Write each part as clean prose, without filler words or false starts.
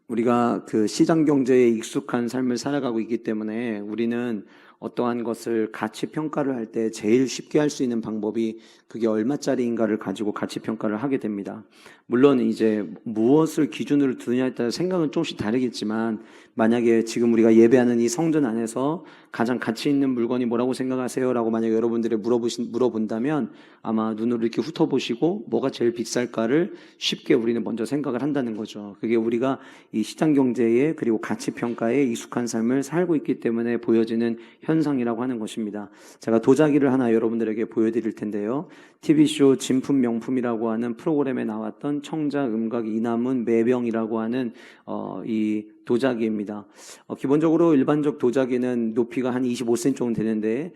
우리가 그 시장 경제에 익숙한 삶을 살아가고 있기 때문에 우리는 어떠한 것을 가치 평가를 할 때 제일 쉽게 할 수 있는 방법이 그게 얼마짜리인가를 가지고 가치 평가를 하게 됩니다. 물론 이제 무엇을 기준으로 두느냐에 따라 생각은 조금씩 다르겠지만, 만약에 지금 우리가 예배하는 이 성전 안에서 가장 가치 있는 물건이 뭐라고 생각하세요? 라고 만약에 여러분들이 물어본다면 아마 눈으로 이렇게 훑어보시고 뭐가 제일 비쌀까를 쉽게 우리는 먼저 생각을 한다는 거죠. 그게 우리가 이 시장 경제에 그리고 가치 평가에 익숙한 삶을 살고 있기 때문에 보여지는 현상이라고 하는 것입니다. 제가 도자기를 하나 여러분들에게 보여드릴 텐데요. TV쇼 진품 명품이라고 하는 프로그램에 나왔던 청자 음각 이남은 매병이라고 하는 이 도자기입니다. 기본적으로 일반적 도자기는 높이가 한 25cm 정도 되는데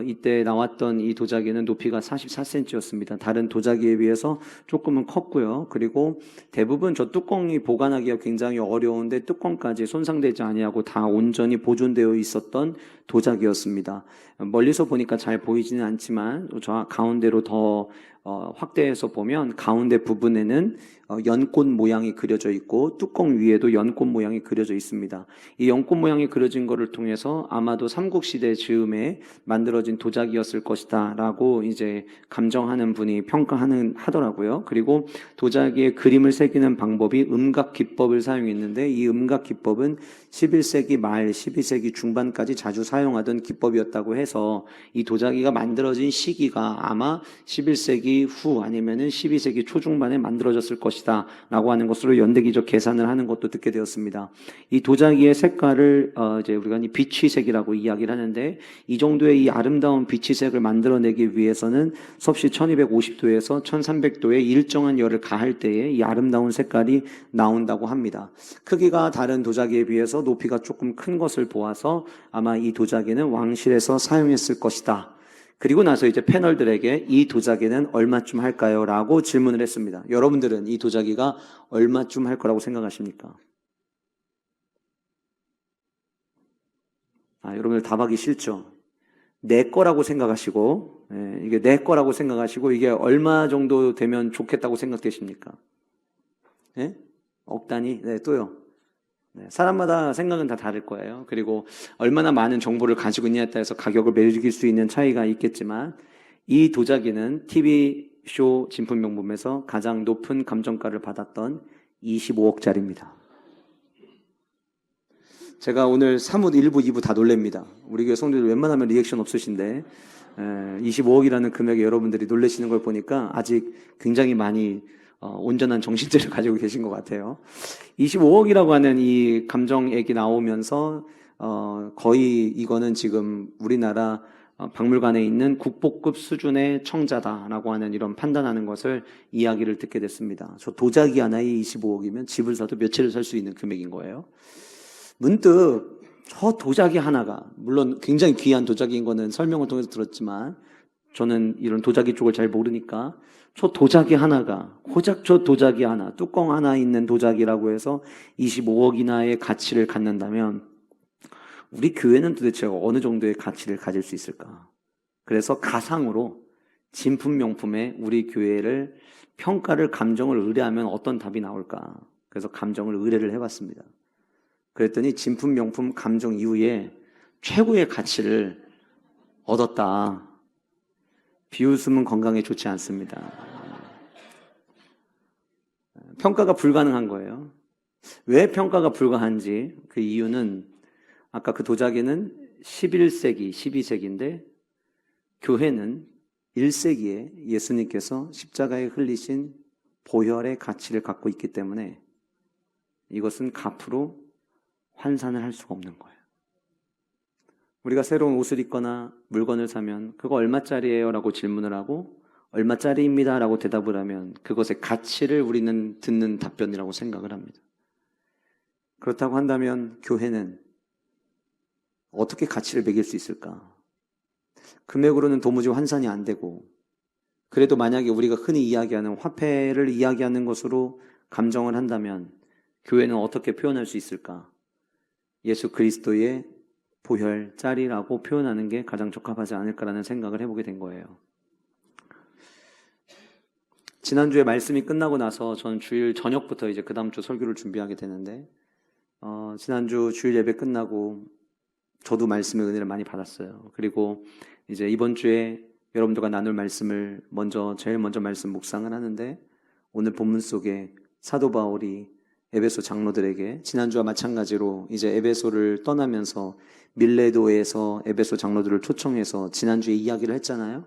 이때 나왔던 이 도자기는 높이가 44cm였습니다. 다른 도자기에 비해서 조금은 컸고요. 그리고 대부분 저 뚜껑이 보관하기가 굉장히 어려운데 뚜껑까지 손상되지 아니하고 다 온전히 보존되어 있었던 도자기였습니다. 멀리서 보니까 잘 보이지는 않지만 저 가운데로 더 확대해서 보면 가운데 부분에는 연꽃 모양이 그려져 있고 뚜껑 위에도 연꽃 모양이 그려져 있습니다. 이 연꽃 모양이 그려진 것을 통해서 아마도 삼국시대 즈음에 만들어진 도자기였을 것이다 라고 이제 감정하는 분이 하더라고요. 그리고 도자기에 그림을 새기는 방법이 음각 기법을 사용했는데, 이 음각 기법은 11세기 말 12세기 중반까지 자주 사용하던 기법이었다고 해서 이 도자기가 만들어진 시기가 아마 11세기 후 아니면은 12세기 초중반에 만들어졌을 것이다 라고 하는 것으로 연대기적 계산을 하는 것도 듣게 되었습니다. 이 도자기의 색깔을 이제 우리가 비치색이라고 이야기를 하는데, 이 정도의 이 아름다운 비치색을 만들어내기 위해서는 섭씨 1250도에서 1300도의 일정한 열을 가할 때에 이 아름다운 색깔이 나온다고 합니다. 크기가 다른 도자기에 비해서 높이가 조금 큰 것을 보아서 아마 이 도자기는 왕실에서 사용했을 것이다. 그리고 나서 이제 패널들에게 이 도자기는 얼마쯤 할까요? 라고 질문을 했습니다. 여러분들은 이 도자기가 얼마쯤 할 거라고 생각하십니까? 여러분들 답하기 싫죠? 내 거라고 생각하시고, 이게 내 거라고 생각하시고, 이게 얼마 정도 되면 좋겠다고 생각되십니까? 억 단위? 네, 또요. 사람마다 생각은 다 다를 거예요. 그리고 얼마나 많은 정보를 가지고 있냐에 따라서 가격을 매길 수 있는 차이가 있겠지만, 이 도자기는 TV쇼 진품명품에서 가장 높은 감정가를 받았던 25억짜리입니다. 제가 오늘 사뭇 1부, 2부 다 놀랍니다. 우리 교회 성도들 웬만하면 리액션 없으신데 25억이라는 금액에 여러분들이 놀라시는 걸 보니까 아직 굉장히 많이 온전한 정신줄을 가지고 계신 것 같아요. 25억이라고 하는 이 감정액이 나오면서 거의 이거는 지금 우리나라 박물관에 있는 국보급 수준의 청자다라고 하는 이런 판단하는 것을 이야기를 듣게 됐습니다. 저 도자기 하나에 25억이면 집을 사도 며칠을 살 수 있는 금액인 거예요. 문득 저 도자기 하나가, 물론 굉장히 귀한 도자기인 거는 설명을 통해서 들었지만 저는 이런 도자기 쪽을 잘 모르니까 저 도자기 하나가, 고작 저 도자기 하나, 뚜껑 하나 있는 도자기라고 해서 25억이나의 가치를 갖는다면 우리 교회는 도대체 어느 정도의 가치를 가질 수 있을까? 그래서 가상으로 진품 명품에 우리 교회를 평가를, 감정을 의뢰하면 어떤 답이 나올까? 그래서 감정을 의뢰를 해봤습니다. 그랬더니 진품 명품 감정 이후에 최고의 가치를 얻었다. 비웃음은 건강에 좋지 않습니다. 평가가 불가능한 거예요. 왜 평가가 불가한지, 그 이유는 아까 그 도자기는 11세기, 12세기인데 교회는 1세기에 예수님께서 십자가에 흘리신 보혈의 가치를 갖고 있기 때문에 이것은 값으로 환산을 할 수가 없는 거예요. 우리가 새로운 옷을 입거나 물건을 사면 그거 얼마짜리예요? 라고 질문을 하고 얼마짜리입니다 라고 대답을 하면 그것의 가치를 우리는 듣는 답변이라고 생각을 합니다. 그렇다고 한다면 교회는 어떻게 가치를 매길 수 있을까? 금액으로는 도무지 환산이 안 되고, 그래도 만약에 우리가 흔히 이야기하는 화폐를 이야기하는 것으로 감정을 한다면 교회는 어떻게 표현할 수 있을까? 예수 그리스도의 보혈짜리라고 표현하는 게 가장 적합하지 않을까라는 생각을 해보게 된 거예요. 지난주에 말씀이 끝나고 나서 저는 주일 저녁부터 이제 그 다음 주 설교를 준비하게 되는데 지난주 주일 예배 끝나고 저도 말씀의 은혜를 많이 받았어요. 그리고 이제 이번 주에 여러분들과 나눌 말씀을 제일 먼저 말씀 묵상을 하는데, 오늘 본문 속에 사도 바울이 에베소 장로들에게 지난주와 마찬가지로 이제 에베소를 떠나면서 밀레도에서 에베소 장로들을 초청해서 지난주에 이야기를 했잖아요.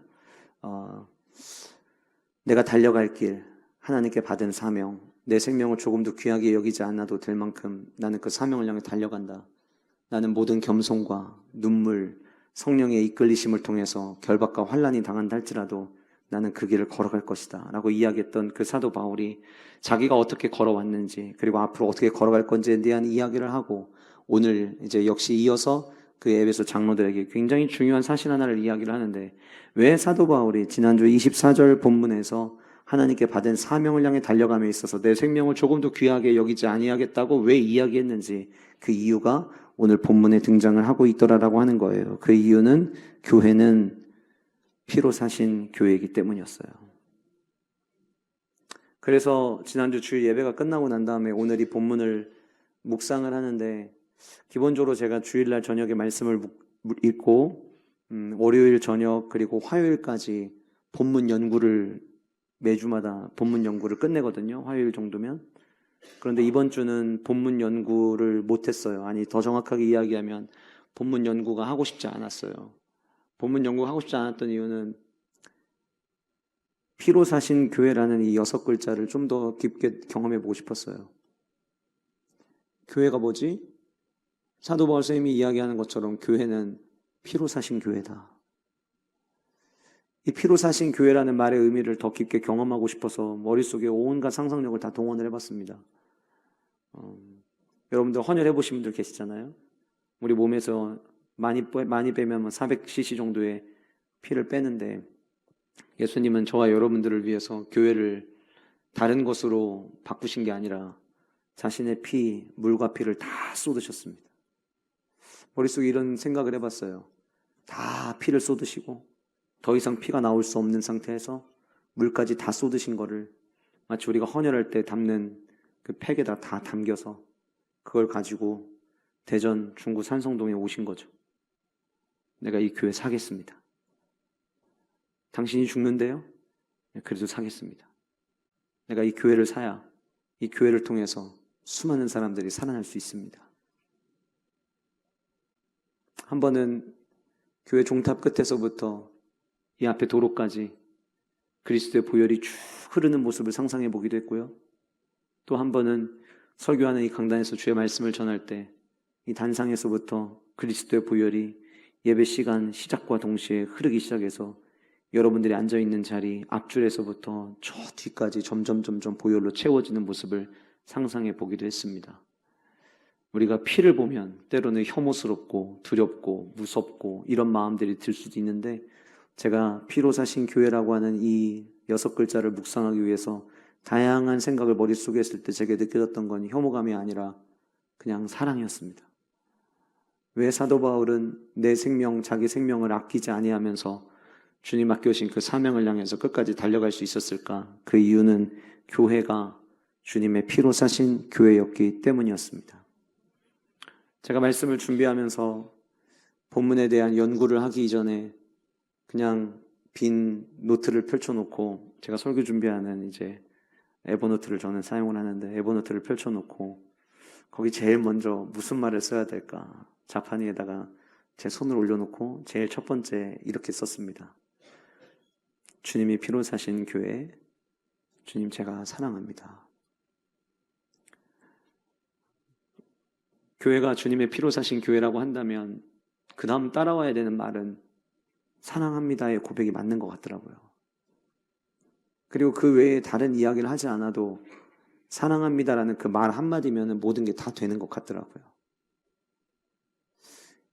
내가 달려갈 길, 하나님께 받은 사명, 내 생명을 조금도 귀하게 여기지 않아도 될 만큼 나는 그 사명을 향해 달려간다. 나는 모든 겸손과 눈물, 성령의 이끌리심을 통해서 결박과 환난이 당한다 할지라도 나는 그 길을 걸어갈 것이다 라고 이야기했던 그 사도 바울이 자기가 어떻게 걸어왔는지, 그리고 앞으로 어떻게 걸어갈 건지에 대한 이야기를 하고, 오늘 이제 역시 이어서 그 에베소 장로들에게 굉장히 중요한 사실 하나를 이야기를 하는데, 왜 사도 바울이 지난주 24절 본문에서 하나님께 받은 사명을 향해 달려감에 있어서 내 생명을 조금도 귀하게 여기지 아니하겠다고 왜 이야기했는지, 그 이유가 오늘 본문에 등장을 하고 있더라라고 하는 거예요. 그 이유는 교회는 피로 사신 교회이기 때문이었어요. 그래서 지난주 주일 예배가 끝나고 난 다음에 오늘 이 본문을 묵상을 하는데, 기본적으로 제가 주일날 저녁에 말씀을 읽고 월요일 저녁 그리고 화요일까지 본문 연구를 매주마다 본문 연구를 끝내거든요. 화요일 정도면. 그런데 이번 주는 본문 연구를 못했어요. 아니, 더 정확하게 이야기하면 본문 연구가 하고 싶지 않았어요. 본문 연구가 하고 싶지 않았던 이유는 피로 사신 교회라는 이 6글자를 좀 더 깊게 경험해 보고 싶었어요. 교회가 뭐지? 사도 바울 선생님이 이야기하는 것처럼 교회는 피로 사신 교회다. 이 피로 사신 교회라는 말의 의미를 더 깊게 경험하고 싶어서 머릿속에 온갖 상상력을 다 동원을 해봤습니다. 여러분들 헌혈해 보신 분들 계시잖아요. 우리 몸에서 많이 빼면 400cc 정도의 피를 빼는데, 예수님은 저와 여러분들을 위해서 교회를 다른 것으로 바꾸신 게 아니라 자신의 피, 물과 피를 다 쏟으셨습니다. 머릿속에 이런 생각을 해봤어요. 다 피를 쏟으시고 더 이상 피가 나올 수 없는 상태에서 물까지 다 쏟으신 거를 마치 우리가 헌혈할 때 담는 그 팩에다 다 담겨서 그걸 가지고 대전 중구 산성동에 오신 거죠. 내가 이 교회 사겠습니다. 당신이 죽는데요? 그래도 사겠습니다. 내가 이 교회를 사야 이 교회를 통해서 수많은 사람들이 살아날 수 있습니다. 한 번은 교회 종탑 끝에서부터 이 앞에 도로까지 그리스도의 보혈이 쭉 흐르는 모습을 상상해 보기도 했고요. 또 한 번은 설교하는 이 강단에서 주의 말씀을 전할 때 이 단상에서부터 그리스도의 보혈이 예배 시간 시작과 동시에 흐르기 시작해서 여러분들이 앉아있는 자리 앞줄에서부터 저 뒤까지 점점 보혈로 채워지는 모습을 상상해 보기도 했습니다. 우리가 피를 보면 때로는 혐오스럽고 두렵고 무섭고 이런 마음들이 들 수도 있는데, 제가 피로 사신 교회라고 하는 이 6글자를 묵상하기 위해서 다양한 생각을 머릿속에 했을 때 제게 느껴졌던 건 혐오감이 아니라 그냥 사랑이었습니다. 왜 사도 바울은 내 생명, 자기 생명을 아끼지 아니하면서 주님 맡겨주신 그 사명을 향해서 끝까지 달려갈 수 있었을까? 그 이유는 교회가 주님의 피로 사신 교회였기 때문이었습니다. 제가 말씀을 준비하면서 본문에 대한 연구를 하기 이전에 그냥 빈 노트를 펼쳐놓고, 제가 설교 준비하는 이제 에버노트를 저는 사용을 하는데, 에버노트를 펼쳐놓고 거기 제일 먼저 무슨 말을 써야 될까 자판 위에다가 제 손을 올려놓고 제일 첫 번째 이렇게 썼습니다. 주님이 피로 사신 교회, 주님 제가 사랑합니다. 교회가 주님의 피로 사신 교회라고 한다면 그 다음 따라와야 되는 말은 사랑합니다의 고백이 맞는 것 같더라고요. 그리고 그 외에 다른 이야기를 하지 않아도 사랑합니다라는 그 말 한마디면 모든 게 다 되는 것 같더라고요.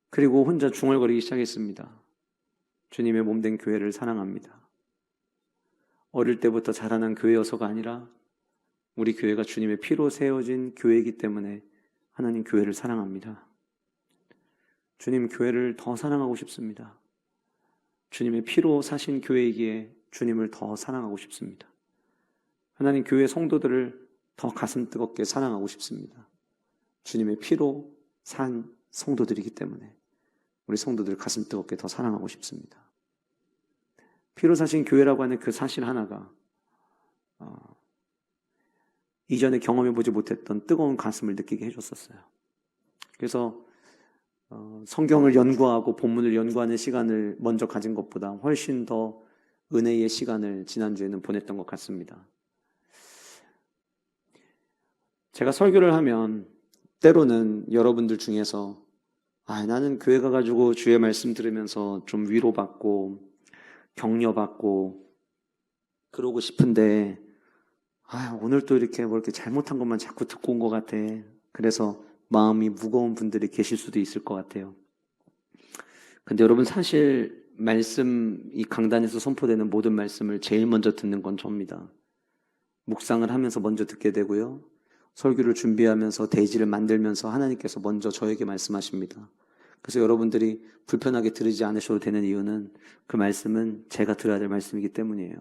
그리고 혼자 중얼거리기 시작했습니다. 주님의 몸된 교회를 사랑합니다. 어릴 때부터 자라난 교회여서가 아니라 우리 교회가 주님의 피로 세워진 교회이기 때문에 하나님 교회를 사랑합니다. 주님 교회를 더 사랑하고 싶습니다. 주님의 피로 사신 교회이기에 주님을 더 사랑하고 싶습니다. 하나님 교회 성도들을 더 가슴 뜨겁게 사랑하고 싶습니다. 주님의 피로 산 성도들이기 때문에 우리 성도들 가슴 뜨겁게 더 사랑하고 싶습니다. 피로 사신 교회라고 하는 그 사실 하나가 이전에 경험해보지 못했던 뜨거운 가슴을 느끼게 해줬었어요. 그래서 성경을 연구하고 본문을 연구하는 시간을 먼저 가진 것보다 훨씬 더 은혜의 시간을 지난주에는 보냈던 것 같습니다. 제가 설교를 하면 때로는 여러분들 중에서 나는 교회 가가지고 주의 말씀 들으면서 좀 위로받고 격려받고 그러고 싶은데 오늘 또 이렇게 뭐 이렇게 잘못한 것만 자꾸 듣고 온 것 같아. 그래서 마음이 무거운 분들이 계실 수도 있을 것 같아요. 근데 여러분 사실 이 강단에서 선포되는 모든 말씀을 제일 먼저 듣는 건 접니다. 묵상을 하면서 먼저 듣게 되고요. 설교를 준비하면서 대지를 만들면서 하나님께서 먼저 저에게 말씀하십니다. 그래서 여러분들이 불편하게 들으지 않으셔도 되는 이유는 그 말씀은 제가 들어야 될 말씀이기 때문이에요.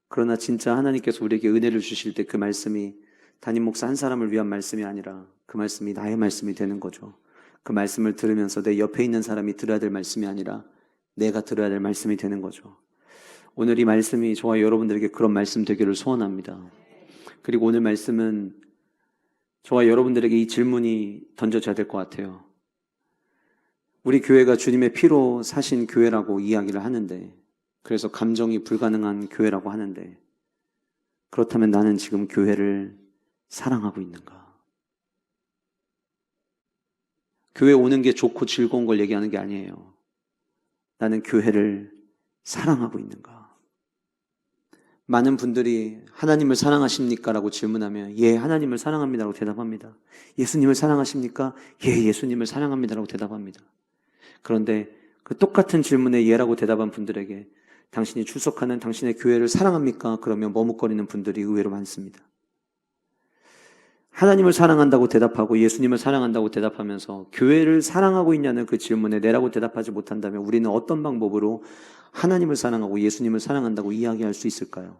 그러나 진짜 하나님께서 우리에게 은혜를 주실 때 그 말씀이 담임 목사 한 사람을 위한 말씀이 아니라 그 말씀이 나의 말씀이 되는 거죠. 그 말씀을 들으면서 내 옆에 있는 사람이 들어야 될 말씀이 아니라 내가 들어야 될 말씀이 되는 거죠. 오늘 이 말씀이 저와 여러분들에게 그런 말씀 되기를 소원합니다. 그리고 오늘 말씀은 저와 여러분들에게 이 질문이 던져져야 될 것 같아요. 우리 교회가 주님의 피로 사신 교회라고 이야기를 하는데, 그래서 감정이 불가능한 교회라고 하는데, 그렇다면 나는 지금 교회를 사랑하고 있는가? 교회 오는 게 좋고 즐거운 걸 얘기하는 게 아니에요. 나는 교회를 사랑하고 있는가? 많은 분들이 하나님을 사랑하십니까? 라고 질문하면 예, 하나님을 사랑합니다 라고 대답합니다. 예수님을 사랑하십니까? 예, 예수님을 사랑합니다 라고 대답합니다. 그런데 그 똑같은 질문에 예라고 대답한 분들에게 당신이 출석하는 당신의 교회를 사랑합니까? 그러면 머뭇거리는 분들이 의외로 많습니다. 하나님을 사랑한다고 대답하고 예수님을 사랑한다고 대답하면서 교회를 사랑하고 있냐는 그 질문에 네라고 대답하지 못한다면 우리는 어떤 방법으로 하나님을 사랑하고 예수님을 사랑한다고 이야기할 수 있을까요?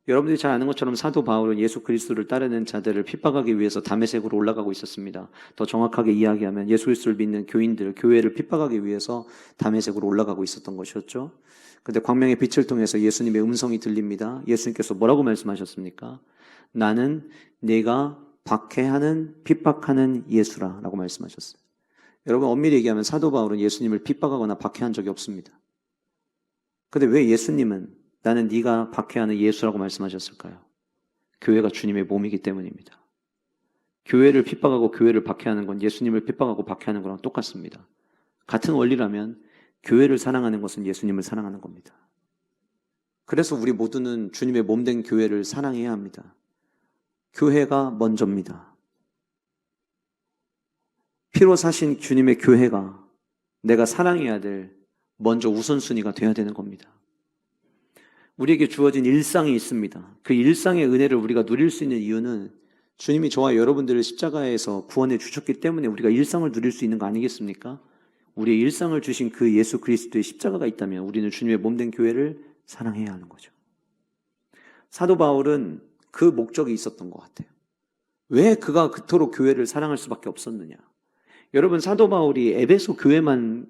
여러분들이 잘 아는 것처럼 사도 바울은 예수 그리스도를 따르는 자들을 핍박하기 위해서 다메섹으로 올라가고 있었습니다. 더 정확하게 이야기하면 예수 그리스도를 믿는 교인들, 교회를 핍박하기 위해서 다메섹으로 올라가고 있었던 것이었죠. 그런데 광명의 빛을 통해서 예수님의 음성이 들립니다. 예수님께서 뭐라고 말씀하셨습니까? 나는 네가 박해하는 핍박하는 예수라 라고 말씀하셨어요. 여러분 엄밀히 얘기하면 사도 바울은 예수님을 핍박하거나 박해한 적이 없습니다. 근데 왜 예수님은 나는 네가 박해하는 예수라고 말씀하셨을까요? 교회가 주님의 몸이기 때문입니다. 교회를 핍박하고 교회를 박해하는 건 예수님을 핍박하고 박해하는 거랑 똑같습니다. 같은 원리라면 교회를 사랑하는 것은 예수님을 사랑하는 겁니다. 그래서 우리 모두는 주님의 몸된 교회를 사랑해야 합니다. 교회가 먼저입니다. 피로 사신 주님의 교회가 내가 사랑해야 될 먼저 우선순위가 되어야 되는 겁니다. 우리에게 주어진 일상이 있습니다. 그 일상의 은혜를 우리가 누릴 수 있는 이유는 주님이 저와 여러분들을 십자가에서 구원해 주셨기 때문에 우리가 일상을 누릴 수 있는 거 아니겠습니까? 우리의 일상을 주신 그 예수 그리스도의 십자가가 있다면 우리는 주님의 몸된 교회를 사랑해야 하는 거죠. 사도 바울은 그 목적이 있었던 것 같아요. 왜 그가 그토록 교회를 사랑할 수밖에 없었느냐? 여러분 사도 바울이 에베소 교회만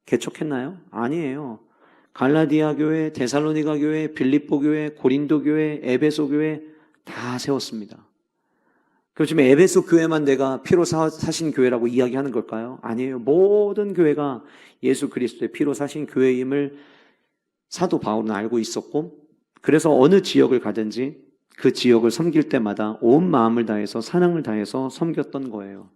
개척했나요? 아니에요. 갈라디아 교회, 데살로니가 교회, 빌립보 교회, 고린도 교회, 에베소 교회 다 세웠습니다. 그럼 지금 에베소 교회만 내가 피로 사신 교회라고 이야기하는 걸까요? 아니에요. 모든 교회가 예수 그리스도의 피로 사신 교회임을 사도 바울은 알고 있었고, 그래서 어느 지역을 가든지 그 지역을 섬길 때마다 온 마음을 다해서 사랑을 다해서 섬겼던 거예요.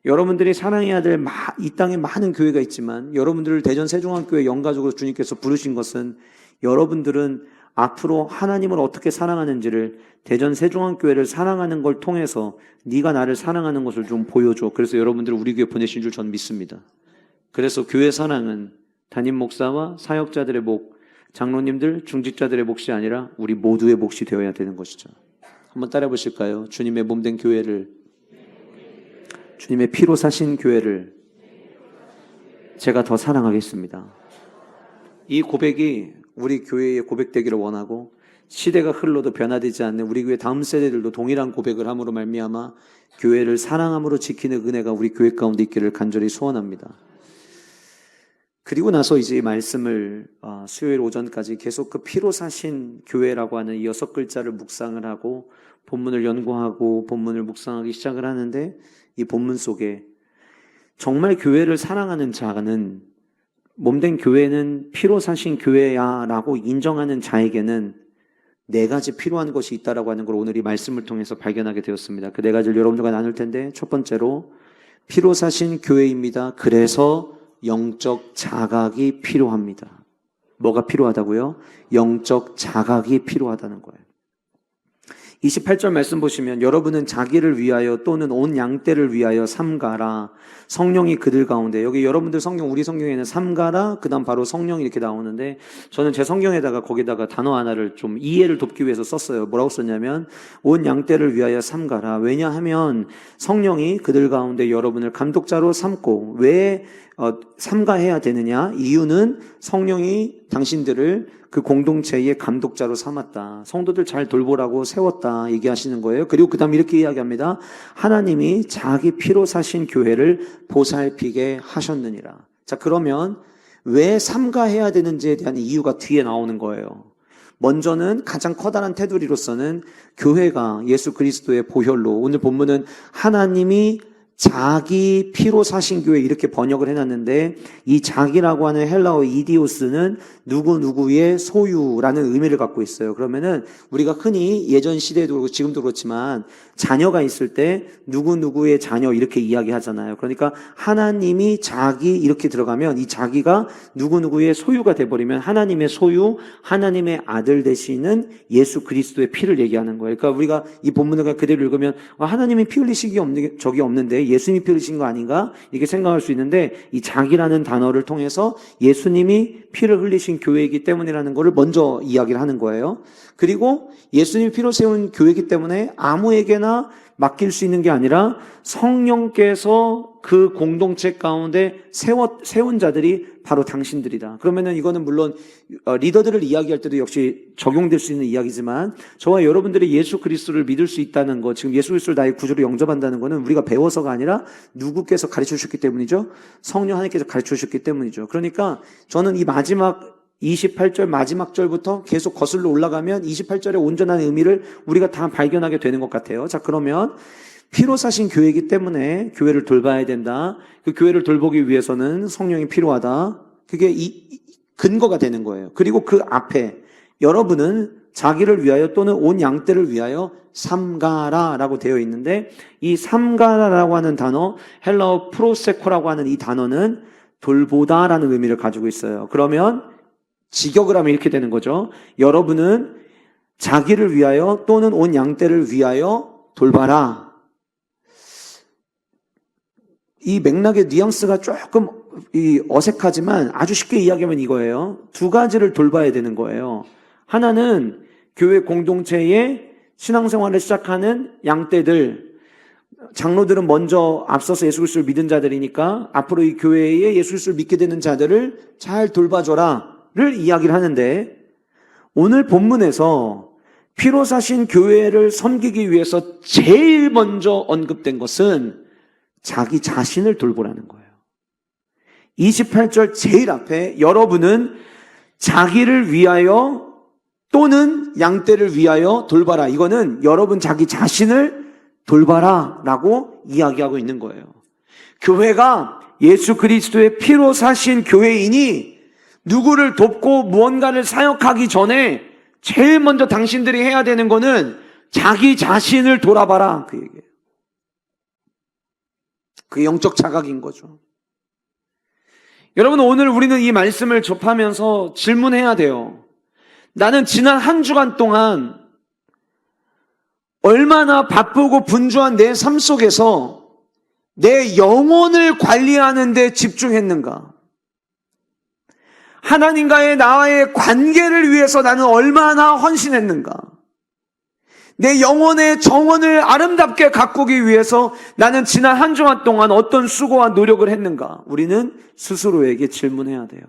여러분들이 사랑해야 될 이 땅에 많은 교회가 있지만 여러분들을 대전 세종학교의 영가족으로 주님께서 부르신 것은 여러분들은 앞으로 하나님을 어떻게 사랑하는지를 대전 세종학교회를 사랑하는 걸 통해서 네가 나를 사랑하는 것을 좀 보여줘. 그래서 여러분들을 우리 교회 보내신 줄 전 믿습니다. 그래서 교회 사랑은 담임 목사와 사역자들의 목, 장로님들, 중직자들의 몫이 아니라 우리 모두의 몫이 되어야 되는 것이죠. 한번 따라해 보실까요? 주님의 몸된 교회를, 주님의 피로 사신 교회를 제가 더 사랑하겠습니다. 이 고백이 우리 교회의 고백되기를 원하고 시대가 흘러도 변화되지 않는 우리 교회 다음 세대들도 동일한 고백을 함으로 말미암아 교회를 사랑함으로 지키는 은혜가 우리 교회 가운데 있기를 간절히 소원합니다. 그리고 나서 이제 이 말씀을 수요일 오전까지 계속 그 피로 사신 교회라고 하는 이 6글자를 묵상을 하고 본문을 연구하고 본문을 묵상하기 시작을 하는데, 이 본문 속에 정말 교회를 사랑하는 자는, 몸된 교회는 피로 사신 교회야 라고 인정하는 자에게는 4가지 필요한 것이 있다라고 하는 걸 오늘 이 말씀을 통해서 발견하게 되었습니다. 그 4가지를 여러분들과 나눌 텐데, 첫 번째로 피로 사신 교회입니다. 그래서 영적 자각이 필요합니다. 뭐가 필요하다고요? 영적 자각이 필요하다는 거예요. 28절 말씀 보시면, 여러분은 자기를 위하여 또는 온 양떼를 위하여 삼가라. 성령이 그들 가운데, 여기 여러분들 성경, 우리 성경에는 삼가라, 그 다음 바로 성령이 이렇게 나오는데, 저는 제 성경에다가 거기다가 단어 하나를 좀 이해를 돕기 위해서 썼어요. 뭐라고 썼냐면, 온 양떼를 위하여 삼가라. 왜냐하면 성령이 그들 가운데 여러분을 감독자로 삼고, 왜 삼가해야 되느냐? 이유는 성령이 당신들을 그 공동체의 감독자로 삼았다. 성도들 잘 돌보라고 세웠다 얘기하시는 거예요. 그리고 그 다음 이렇게 이야기합니다. 하나님이 자기 피로 사신 교회를 보살피게 하셨느니라. 자, 그러면 왜 삼가해야 되는지에 대한 이유가 뒤에 나오는 거예요. 먼저는 가장 커다란 테두리로서는 교회가 예수 그리스도의 보혈로, 오늘 본문은 하나님이 자기 피로 사신 교회 이렇게 번역을 해놨는데, 이 자기라고 하는 헬라어 이디오스는 누구누구의 소유라는 의미를 갖고 있어요. 그러면은 우리가 흔히 예전 시대에도 그렇고 지금도 그렇지만 자녀가 있을 때 누구누구의 자녀 이렇게 이야기하잖아요. 그러니까 하나님이 자기 이렇게 들어가면 이 자기가 누구누구의 소유가 돼버리면 하나님의 소유, 하나님의 아들 되시는 예수 그리스도의 피를 얘기하는 거예요. 그러니까 우리가 이 본문을 그대로 읽으면 하나님이 피 흘리시기 없는 적이 없는데 예수님이 피 흘리신 거 아닌가? 이렇게 생각할 수 있는데, 이 자기라는 단어를 통해서 예수님이 피를 흘리신 교회이기 때문이라는 것을 먼저 이야기를 하는 거예요. 그리고 예수님이 피로 세운 교회이기 때문에 아무에게나 맡길 수 있는 게 아니라 성령께서 그 공동체 가운데 세운 자들이 바로 당신들이다. 그러면은 이거는 물론 리더들을 이야기할 때도 역시 적용될 수 있는 이야기지만, 저와 여러분들이 예수 그리스도를 믿을 수 있다는 거, 지금 예수 그리스도를 나의 구주로 영접한다는 거는 우리가 배워서가 아니라 누구께서 가르쳐 주셨기 때문이죠. 성령 하나님께서 가르쳐 주셨기 때문이죠. 그러니까 저는 이 마지막 28절 마지막 절부터 계속 거슬러 올라가면 28절의 온전한 의미를 우리가 다 발견하게 되는 것 같아요. 자, 그러면 피로 사신 교회이기 때문에 교회를 돌봐야 된다. 그 교회를 돌보기 위해서는 성령이 필요하다. 그게 이 근거가 되는 거예요. 그리고 그 앞에 여러분은 자기를 위하여 또는 온 양떼를 위하여 삼가라라고 되어 있는데, 이 삼가라라고 하는 단어, 헬라어 프로세코라고 하는 이 단어는 돌보다라는 의미를 가지고 있어요. 그러면 직역을 하면 이렇게 되는 거죠. 여러분은 자기를 위하여 또는 온 양떼를 위하여 돌봐라. 이 맥락의 뉘앙스가 조금 어색하지만 아주 쉽게 이야기하면 이거예요. 2가지를 돌봐야 되는 거예요. 하나는 교회 공동체의 신앙생활을 시작하는 양떼들, 장로들은 먼저 앞서서 예수 그리스도를 믿은 자들이니까 앞으로 이 교회에 예수 그리스도를 믿게 되는 자들을 잘 돌봐줘라를 이야기를 하는데, 오늘 본문에서 피로 사신 교회를 섬기기 위해서 제일 먼저 언급된 것은 자기 자신을 돌보라는 거예요. 28절 제일 앞에 여러분은 자기를 위하여 또는 양떼를 위하여 돌봐라. 이거는 여러분 자기 자신을 돌봐라 라고 이야기하고 있는 거예요. 교회가 예수 그리스도의 피로 사신 교회이니 누구를 돕고 무언가를 사역하기 전에 제일 먼저 당신들이 해야 되는 거는 자기 자신을 돌아봐라, 그 얘기예요. 그게 영적 자각인 거죠. 여러분, 오늘 우리는 이 말씀을 접하면서 질문해야 돼요. 나는 지난 한 주간 동안 얼마나 바쁘고 분주한 내 삶 속에서 내 영혼을 관리하는 데 집중했는가? 하나님과의 나와의 관계를 위해서 나는 얼마나 헌신했는가? 내 영혼의 정원을 아름답게 가꾸기 위해서 나는 지난 한 주간 동안 어떤 수고와 노력을 했는가? 우리는 스스로에게 질문해야 돼요.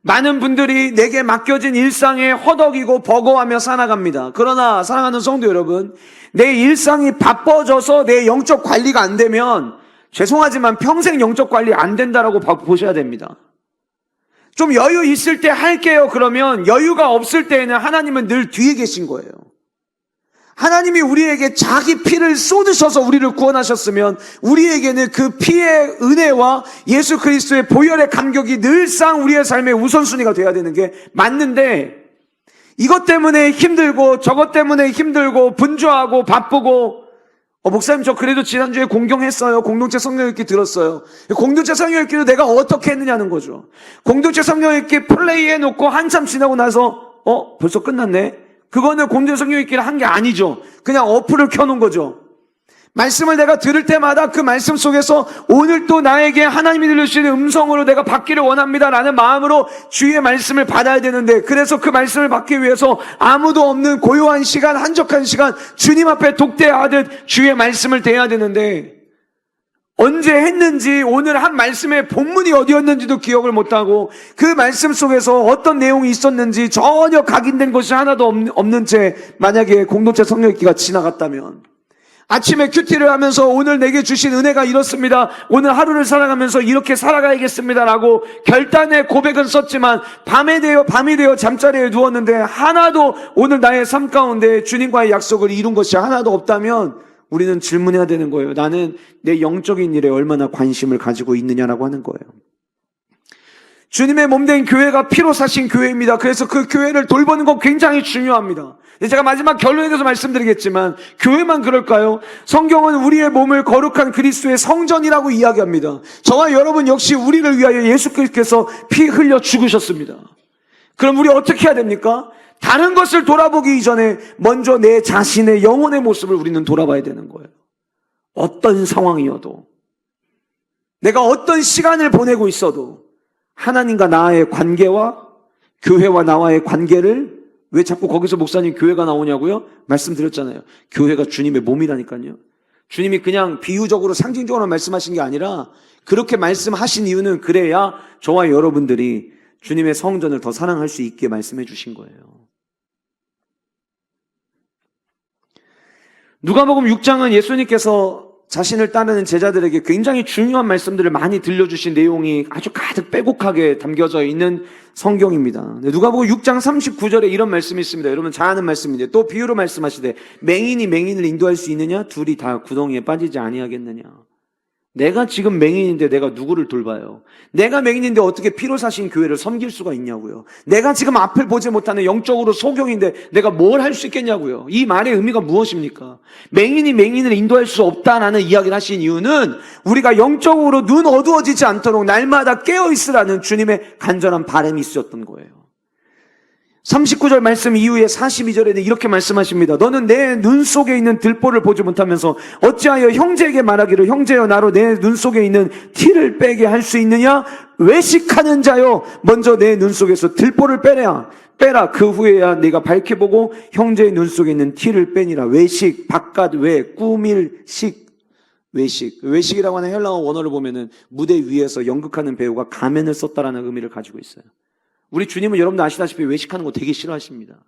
많은 분들이 내게 맡겨진 일상에 허덕이고 버거워하며 살아갑니다. 그러나 사랑하는 성도 여러분, 내 일상이 바빠져서 내 영적 관리가 안 되면 죄송하지만 평생 영적 관리 안 된다라고 보셔야 됩니다. 좀 여유 있을 때 할게요. 그러면 여유가 없을 때에는 하나님은 늘 뒤에 계신 거예요. 하나님이 우리에게 자기 피를 쏟으셔서 우리를 구원하셨으면 우리에게는 그 피의 은혜와 예수 그리스도의 보혈의 감격이 늘상 우리의 삶의 우선순위가 돼야 되는 게 맞는데, 이것 때문에 힘들고 저것 때문에 힘들고 분주하고 바쁘고, 목사님 저 그래도 지난주에 공경했어요. 공동체 성경 읽기 들었어요. 공동체 성경 읽기도 내가 어떻게 했느냐는 거죠. 공동체 성경 읽기 플레이해 놓고 한참 지나고 나서 벌써 끝났네. 그거는 공동체 성경 읽기를 한 게 아니죠. 그냥 어플을 켜놓은 거죠. 말씀을 내가 들을 때마다 그 말씀 속에서 오늘 또 나에게 하나님이 들려주시는 음성으로 내가 받기를 원합니다 라는 마음으로 주의 말씀을 받아야 되는데, 그래서 그 말씀을 받기 위해서 아무도 없는 고요한 시간, 한적한 시간 주님 앞에 독대하듯 주의 말씀을 대해야 되는데, 언제 했는지 오늘 한 말씀의 본문이 어디였는지도 기억을 못하고 그 말씀 속에서 어떤 내용이 있었는지 전혀 각인된 것이 하나도 없는 채 만약에 공동체 성경 읽기가 지나갔다면, 아침에 큐티를 하면서 오늘 내게 주신 은혜가 이렇습니다, 오늘 하루를 살아가면서 이렇게 살아가야겠습니다 라고 결단의 고백은 썼지만 밤이 되어 잠자리에 누웠는데 하나도 오늘 나의 삶 가운데 주님과의 약속을 이룬 것이 하나도 없다면 우리는 질문해야 되는 거예요. 나는 내 영적인 일에 얼마나 관심을 가지고 있느냐라고 하는 거예요. 주님의 몸된 교회가 피로 사신 교회입니다. 그래서 그 교회를 돌보는 건 굉장히 중요합니다. 제가 마지막 결론에 대해서 말씀드리겠지만, 교회만 그럴까요? 성경은 우리의 몸을 거룩한 그리스도의 성전이라고 이야기합니다. 저와 여러분 역시 우리를 위하여 예수께서 피 흘려 죽으셨습니다. 그럼 우리 어떻게 해야 됩니까? 다른 것을 돌아보기 이전에 먼저 내 자신의 영혼의 모습을 우리는 돌아봐야 되는 거예요. 어떤 상황이어도, 내가 어떤 시간을 보내고 있어도 하나님과 나의 관계와 교회와 나와의 관계를, 왜 자꾸 거기서 목사님 교회가 나오냐고요? 말씀드렸잖아요. 교회가 주님의 몸이라니까요. 주님이 그냥 비유적으로 상징적으로 말씀하신 게 아니라 그렇게 말씀하신 이유는 그래야 저와 여러분들이 주님의 성전을 더 사랑할 수 있게 말씀해 주신 거예요. 누가복음 6장은 예수님께서 자신을 따르는 제자들에게 굉장히 중요한 말씀들을 많이 들려주신 내용이 아주 가득 빼곡하게 담겨져 있는 성경입니다. 누가복음 6장 39절에 이런 말씀이 있습니다. 여러분 잘 아는 말씀인데, 또 비유로 말씀하시되 맹인이 맹인을 인도할 수 있느냐? 둘이 다 구덩이에 빠지지 아니하겠느냐? 내가 지금 맹인인데 내가 누구를 돌봐요? 내가 맹인인데 어떻게 피로 사신 교회를 섬길 수가 있냐고요? 내가 지금 앞을 보지 못하는 영적으로 소경인데 내가 뭘 할 수 있겠냐고요? 이 말의 의미가 무엇입니까? 맹인이 맹인을 인도할 수 없다라는 이야기를 하신 이유는 우리가 영적으로 눈 어두워지지 않도록 날마다 깨어있으라는 주님의 간절한 바람이 있었던 거예요. 39절 말씀 이후에 42절에는 이렇게 말씀하십니다. 너는 내 눈 속에 있는 들보를 보지 못하면서 어찌하여 형제에게 말하기를 형제여 나로 내 눈 속에 있는 티를 빼게 할 수 있느냐? 외식하는 자여 먼저 내 눈 속에서 들보를 빼라. 그 후에야 네가 밝게 보고 형제의 눈 속에 있는 티를 빼니라. 외식, 바깥 외, 꾸밀 식. 외식이라고 하는 헬라어 원어를 보면은 무대 위에서 연극하는 배우가 가면을 썼다라는 의미를 가지고 있어요. 우리 주님은 여러분도 아시다시피 외식하는 거 되게 싫어하십니다.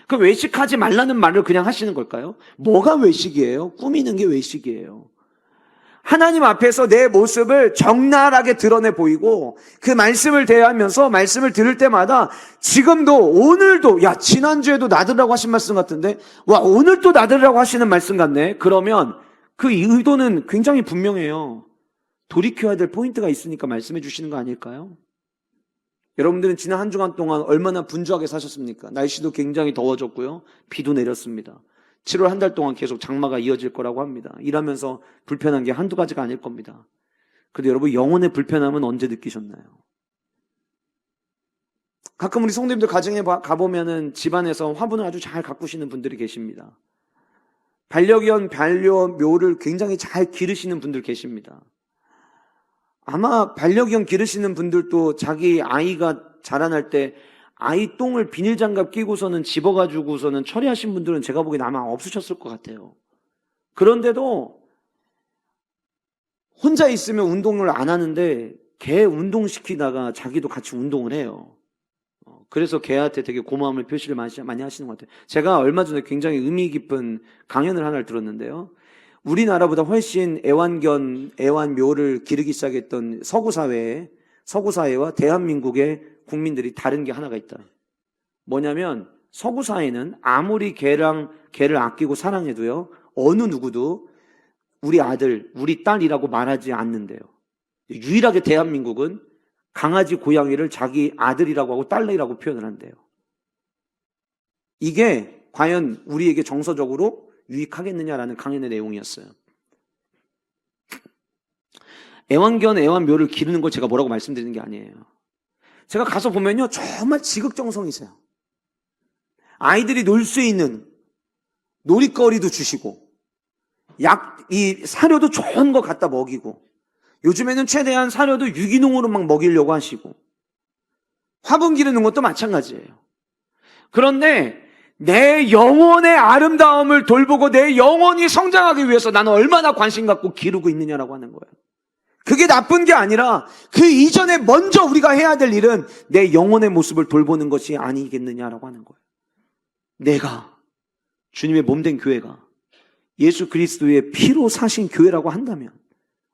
그 외식하지 말라는 말을 그냥 하시는 걸까요? 뭐가 외식이에요? 꾸미는 게 외식이에요. 하나님 앞에서 내 모습을 적나라하게 드러내 보이고 그 말씀을 대하면서 말씀을 들을 때마다 지금도 오늘도 지난주에도 나들으라고 하신 말씀 같은데 오늘 또 나들으라고 하시는 말씀 같네. 그러면 그 의도는 굉장히 분명해요. 돌이켜야 될 포인트가 있으니까 말씀해 주시는 거 아닐까요? 여러분들은 지난 한 주간 동안 얼마나 분주하게 사셨습니까? 날씨도 굉장히 더워졌고요. 비도 내렸습니다. 7월 한 달 동안 계속 장마가 이어질 거라고 합니다. 일하면서 불편한 게 한두 가지가 아닐 겁니다. 그런데 여러분 영혼의 불편함은 언제 느끼셨나요? 가끔 우리 성도님들 가정에 가보면은 집안에서 화분을 아주 잘 가꾸시는 분들이 계십니다. 반려견, 반려묘를 굉장히 잘 기르시는 분들 계십니다. 아마 반려견 기르시는 분들도 자기 아이가 자라날 때 아이 똥을 비닐장갑 끼고서는 집어가지고서는 처리하신 분들은 제가 보기엔 아마 없으셨을 것 같아요. 그런데도 혼자 있으면 운동을 안 하는데 개 운동시키다가 자기도 같이 운동을 해요. 그래서 걔한테 되게 고마움을 표시를 많이 하시는 것 같아요. 제가 얼마 전에 굉장히 의미 깊은 강연을 하나를 들었는데요. 우리나라보다 훨씬 애완묘를 기르기 시작했던 서구사회와 대한민국의 국민들이 다른 게 하나가 있다. 뭐냐면 서구사회는 아무리 걔를 아끼고 사랑해도요, 어느 누구도 우리 아들, 우리 딸이라고 말하지 않는데요. 유일하게 대한민국은 강아지, 고양이를 자기 아들이라고 하고 딸이라고 표현을 한대요. 이게 과연 우리에게 정서적으로 유익하겠느냐라는 강연의 내용이었어요. 애완묘를 기르는 걸 제가 뭐라고 말씀드리는 게 아니에요. 제가 가서 보면요, 정말 지극정성이세요. 아이들이 놀 수 있는 놀이거리도 주시고, 사료도 좋은 거 갖다 먹이고, 요즘에는 최대한 사료도 유기농으로 막 먹이려고 하시고, 화분 기르는 것도 마찬가지예요. 그런데 내 영혼의 아름다움을 돌보고 내 영혼이 성장하기 위해서 나는 얼마나 관심 갖고 기르고 있느냐라고 하는 거예요. 그게 나쁜 게 아니라 그 이전에 먼저 우리가 해야 될 일은 내 영혼의 모습을 돌보는 것이 아니겠느냐라고 하는 거예요. 내가 주님의 몸된 교회가 예수 그리스도의 피로 사신 교회라고 한다면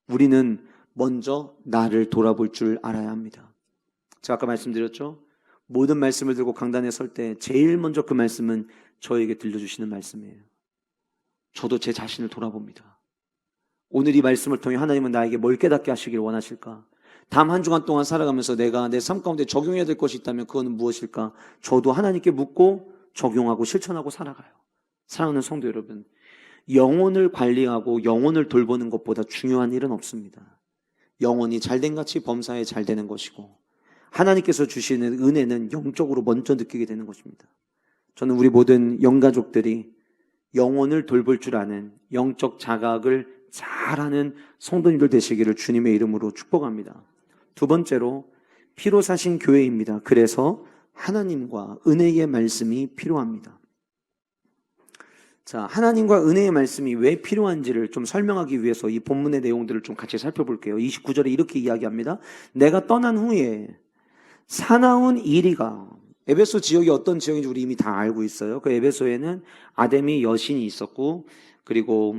우리는 먼저 나를 돌아볼 줄 알아야 합니다. 제가 아까 말씀드렸죠? 모든 말씀을 들고 강단에 설 때 제일 먼저 그 말씀은 저에게 들려주시는 말씀이에요. 저도 제 자신을 돌아봅니다. 오늘 이 말씀을 통해 하나님은 나에게 뭘 깨닫게 하시길 원하실까? 다음 한 주간 동안 살아가면서 내가 내 삶 가운데 적용해야 될 것이 있다면 그거는 무엇일까? 저도 하나님께 묻고 적용하고 실천하고 살아가요. 사랑하는 성도 여러분, 영혼을 관리하고 영혼을 돌보는 것보다 중요한 일은 없습니다. 영혼이 잘된 같이 범사에 잘 되는 것이고 하나님께서 주시는 은혜는 영적으로 먼저 느끼게 되는 것입니다. 저는 우리 모든 영가족들이 영혼을 돌볼 줄 아는 영적 자각을 잘하는 성도님들 되시기를 주님의 이름으로 축복합니다. 두 번째로 피로 사신 교회입니다. 그래서 하나님과 은혜의 말씀이 필요합니다. 자, 하나님과 은혜의 말씀이 왜 필요한지를 좀 설명하기 위해서 이 본문의 내용들을 좀 같이 살펴볼게요. 29절에 이렇게 이야기합니다. 내가 떠난 후에 사나운 이리가, 에베소 지역이 어떤 지역인지 우리 이미 다 알고 있어요. 그 에베소에는 아데미 여신이 있었고 그리고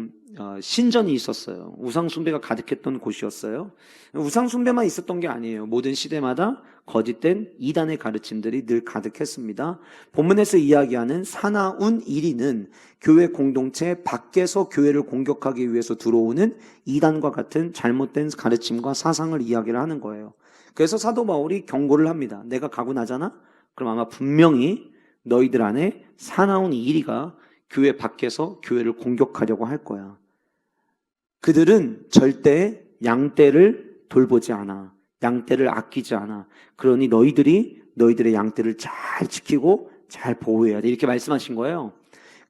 신전이 있었어요. 우상 숭배가 가득했던 곳이었어요. 우상 숭배만 있었던 게 아니에요. 모든 시대마다 거짓된 이단의 가르침들이 늘 가득했습니다. 본문에서 이야기하는 사나운 이리는 교회 공동체 밖에서 교회를 공격하기 위해서 들어오는 이단과 같은 잘못된 가르침과 사상을 이야기를 하는 거예요. 그래서 사도 바울이 경고를 합니다. 내가 가고 나잖아? 그럼 아마 분명히 너희들 안에 사나운 이리가 교회 밖에서 교회를 공격하려고 할 거야. 그들은 절대 양떼를 돌보지 않아. 양떼를 아끼지 않아. 그러니 너희들의 양떼를 잘 지키고 잘 보호해야 돼. 이렇게 말씀하신 거예요.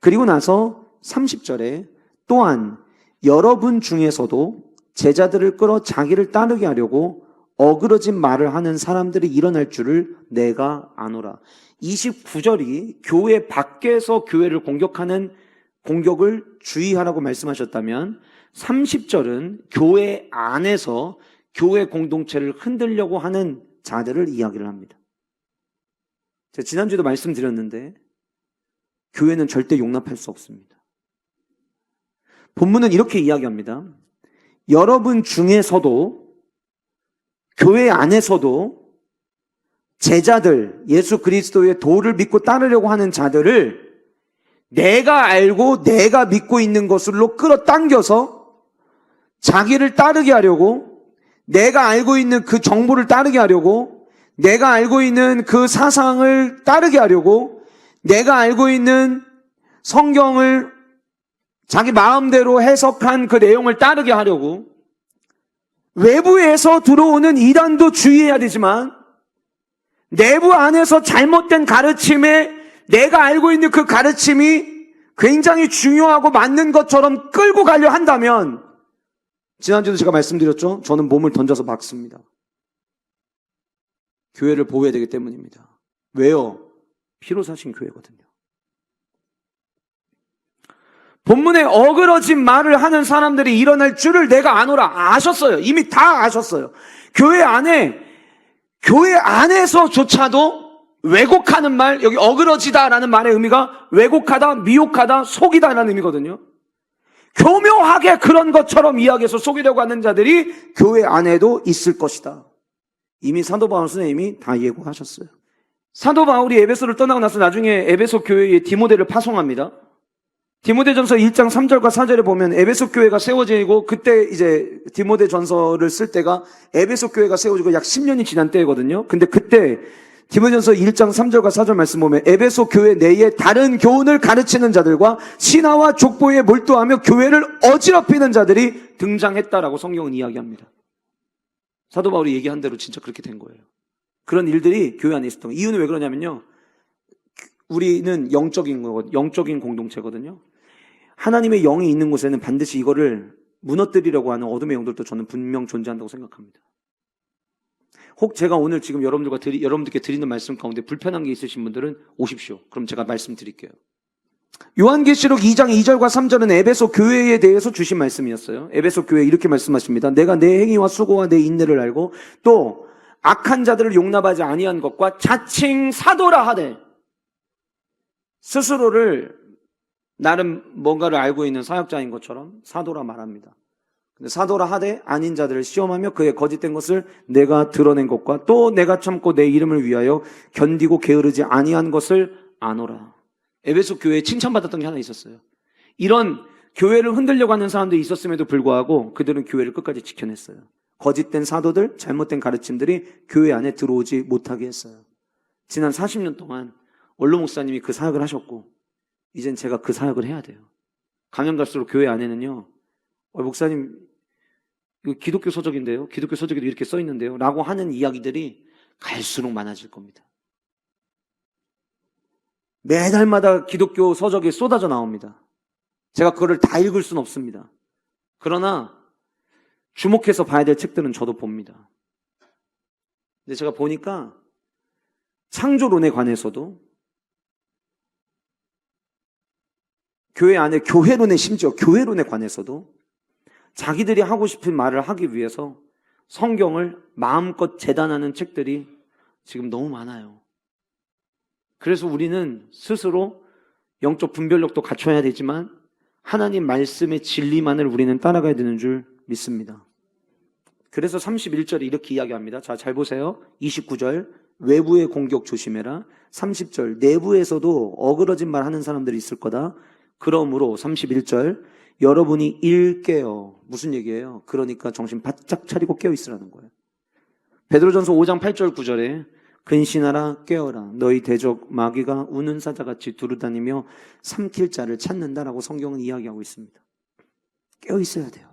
그리고 나서 30절에 또한 여러분 중에서도 제자들을 끌어 자기를 따르게 하려고 어그러진 말을 하는 사람들이 일어날 줄을 내가 아노라. 29절이 교회 밖에서 교회를 공격하는 공격을 주의하라고 말씀하셨다면 30절은 교회 안에서 교회 공동체를 흔들려고 하는 자들을 이야기를 합니다. 제가 지난주에도 말씀드렸는데 교회는 절대 용납할 수 없습니다. 본문은 이렇게 이야기합니다. 여러분 중에서도 교회 안에서도 제자들, 예수 그리스도의 도를 믿고 따르려고 하는 자들을 내가 알고 내가 믿고 있는 것으로 끌어당겨서 자기를 따르게 하려고, 내가 알고 있는 그 정보를 따르게 하려고, 내가 알고 있는 그 사상을 따르게 하려고, 내가 알고 있는 성경을 자기 마음대로 해석한 그 내용을 따르게 하려고, 외부에서 들어오는 이단도 주의해야 되지만 내부 안에서 잘못된 가르침에 내가 알고 있는 그 가르침이 굉장히 중요하고 맞는 것처럼 끌고 가려 한다면, 지난주에도 제가 말씀드렸죠. 저는 몸을 던져서 막습니다. 교회를 보호해야 되기 때문입니다. 왜요? 피로 사신 교회거든요. 본문에 어그러진 말을 하는 사람들이 일어날 줄을 내가 아노라. 아셨어요. 이미 다 아셨어요. 교회 안에서조차도 왜곡하는 말, 여기 어그러지다라는 말의 의미가 왜곡하다, 미혹하다, 속이다라는 의미거든요. 교묘하게 그런 것처럼 이야기해서 속이려고 하는 자들이 교회 안에도 있을 것이다. 이미 사도 바울 선생님이 다 예고하셨어요. 사도 바울이 에베소를 떠나고 나서 나중에 에베소 교회에 디모데를 파송합니다. 디모데전서 1장 3절과 4절에 보면 에베소 교회가 세워지고, 그때 이제 디모데전서를 쓸 때가 에베소 교회가 세워지고 약 10년이 지난 때거든요. 근데 그때 디모데전서 1장 3절과 4절 말씀 보면 에베소 교회 내에 다른 교훈을 가르치는 자들과 신화와 족보에 몰두하며 교회를 어지럽히는 자들이 등장했다라고 성경은 이야기합니다. 사도 바울이 얘기한 대로 진짜 그렇게 된 거예요. 그런 일들이 교회 안에 있었던 거예요. 이유는 왜 그러냐면요, 우리는 영적인 공동체거든요. 하나님의 영이 있는 곳에는 반드시 이거를 무너뜨리려고 하는 어둠의 영들도 저는 분명 존재한다고 생각합니다. 혹 제가 오늘 지금 여러분들께 드리는 말씀 가운데 불편한 게 있으신 분들은 오십시오. 그럼 제가 말씀드릴게요. 요한계시록 2장 2절과 3절은 에베소 교회에 대해서 주신 말씀이었어요. 에베소 교회 이렇게 말씀하십니다. 내가 내 행위와 수고와 내 인내를 알고 또 악한 자들을 용납하지 아니한 것과 자칭 사도라 하되, 스스로를 나름 뭔가를 알고 있는 사역자인 것처럼 사도라 말합니다. 근데 사도라 하되 아닌 자들을 시험하며 그의 거짓된 것을 내가 드러낸 것과 또 내가 참고 내 이름을 위하여 견디고 게으르지 아니한 것을 아노라. 에베소 교회에 칭찬받았던 게 하나 있었어요. 이런 교회를 흔들려고 하는 사람들이 있었음에도 불구하고 그들은 교회를 끝까지 지켜냈어요. 거짓된 사도들, 잘못된 가르침들이 교회 안에 들어오지 못하게 했어요. 지난 40년 동안 원로 목사님이 그 사역을 하셨고, 이젠 제가 그 사역을 해야 돼요. 가면 갈수록 교회 안에는요, 목사님 이거 기독교 서적인데요, 기독교 서적에도 이렇게 써 있는데요 라고 하는 이야기들이 갈수록 많아질 겁니다. 매달마다 기독교 서적이 쏟아져 나옵니다. 제가 그거를 다 읽을 수는 없습니다. 그러나 주목해서 봐야 될 책들은 저도 봅니다. 근데 제가 보니까 창조론에 관해서도, 교회 안에 교회론에, 심지어 교회론에 관해서도 자기들이 하고 싶은 말을 하기 위해서 성경을 마음껏 재단하는 책들이 지금 너무 많아요. 그래서 우리는 스스로 영적 분별력도 갖춰야 되지만 하나님 말씀의 진리만을 우리는 따라가야 되는 줄 믿습니다. 그래서 31절에 이렇게 이야기합니다. 자, 잘 보세요. 29절 외부의 공격 조심해라. 30절 내부에서도 어그러진 말 하는 사람들이 있을 거다. 그러므로 31절 여러분이 일깨어. 무슨 얘기예요? 그러니까 정신 바짝 차리고 깨어 있으라는 거예요. 베드로전서 5장 8절 9절에 근신하라 깨어라 너희 대적 마귀가 우는 사자같이 두루다니며 삼킬 자를 찾는다라고 성경은 이야기하고 있습니다. 깨어 있어야 돼요.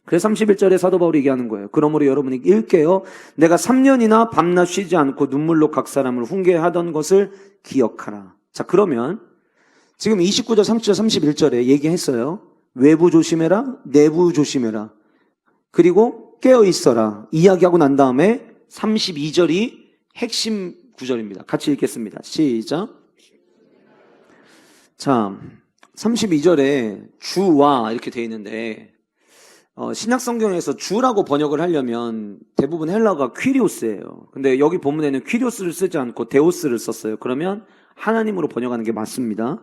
그래서 31절에 사도 바울이 얘기하는 거예요. 그러므로 여러분이 일깨어 내가 3년이나 밤낮 쉬지 않고 눈물로 각 사람을 훈계하던 것을 기억하라. 자, 그러면 지금 29절, 30절, 31절에 얘기했어요. 외부 조심해라, 내부 조심해라, 그리고 깨어 있어라 이야기하고 난 다음에 32절이 핵심 구절입니다. 같이 읽겠습니다. 시작. 자, 32절에 주와 이렇게 돼 있는데 신약 성경에서 주라고 번역을 하려면 대부분 헬라어가 퀴리오스예요. 근데 여기 본문에는 퀴리오스를 쓰지 않고 데오스를 썼어요. 그러면 하나님으로 번역하는 게 맞습니다.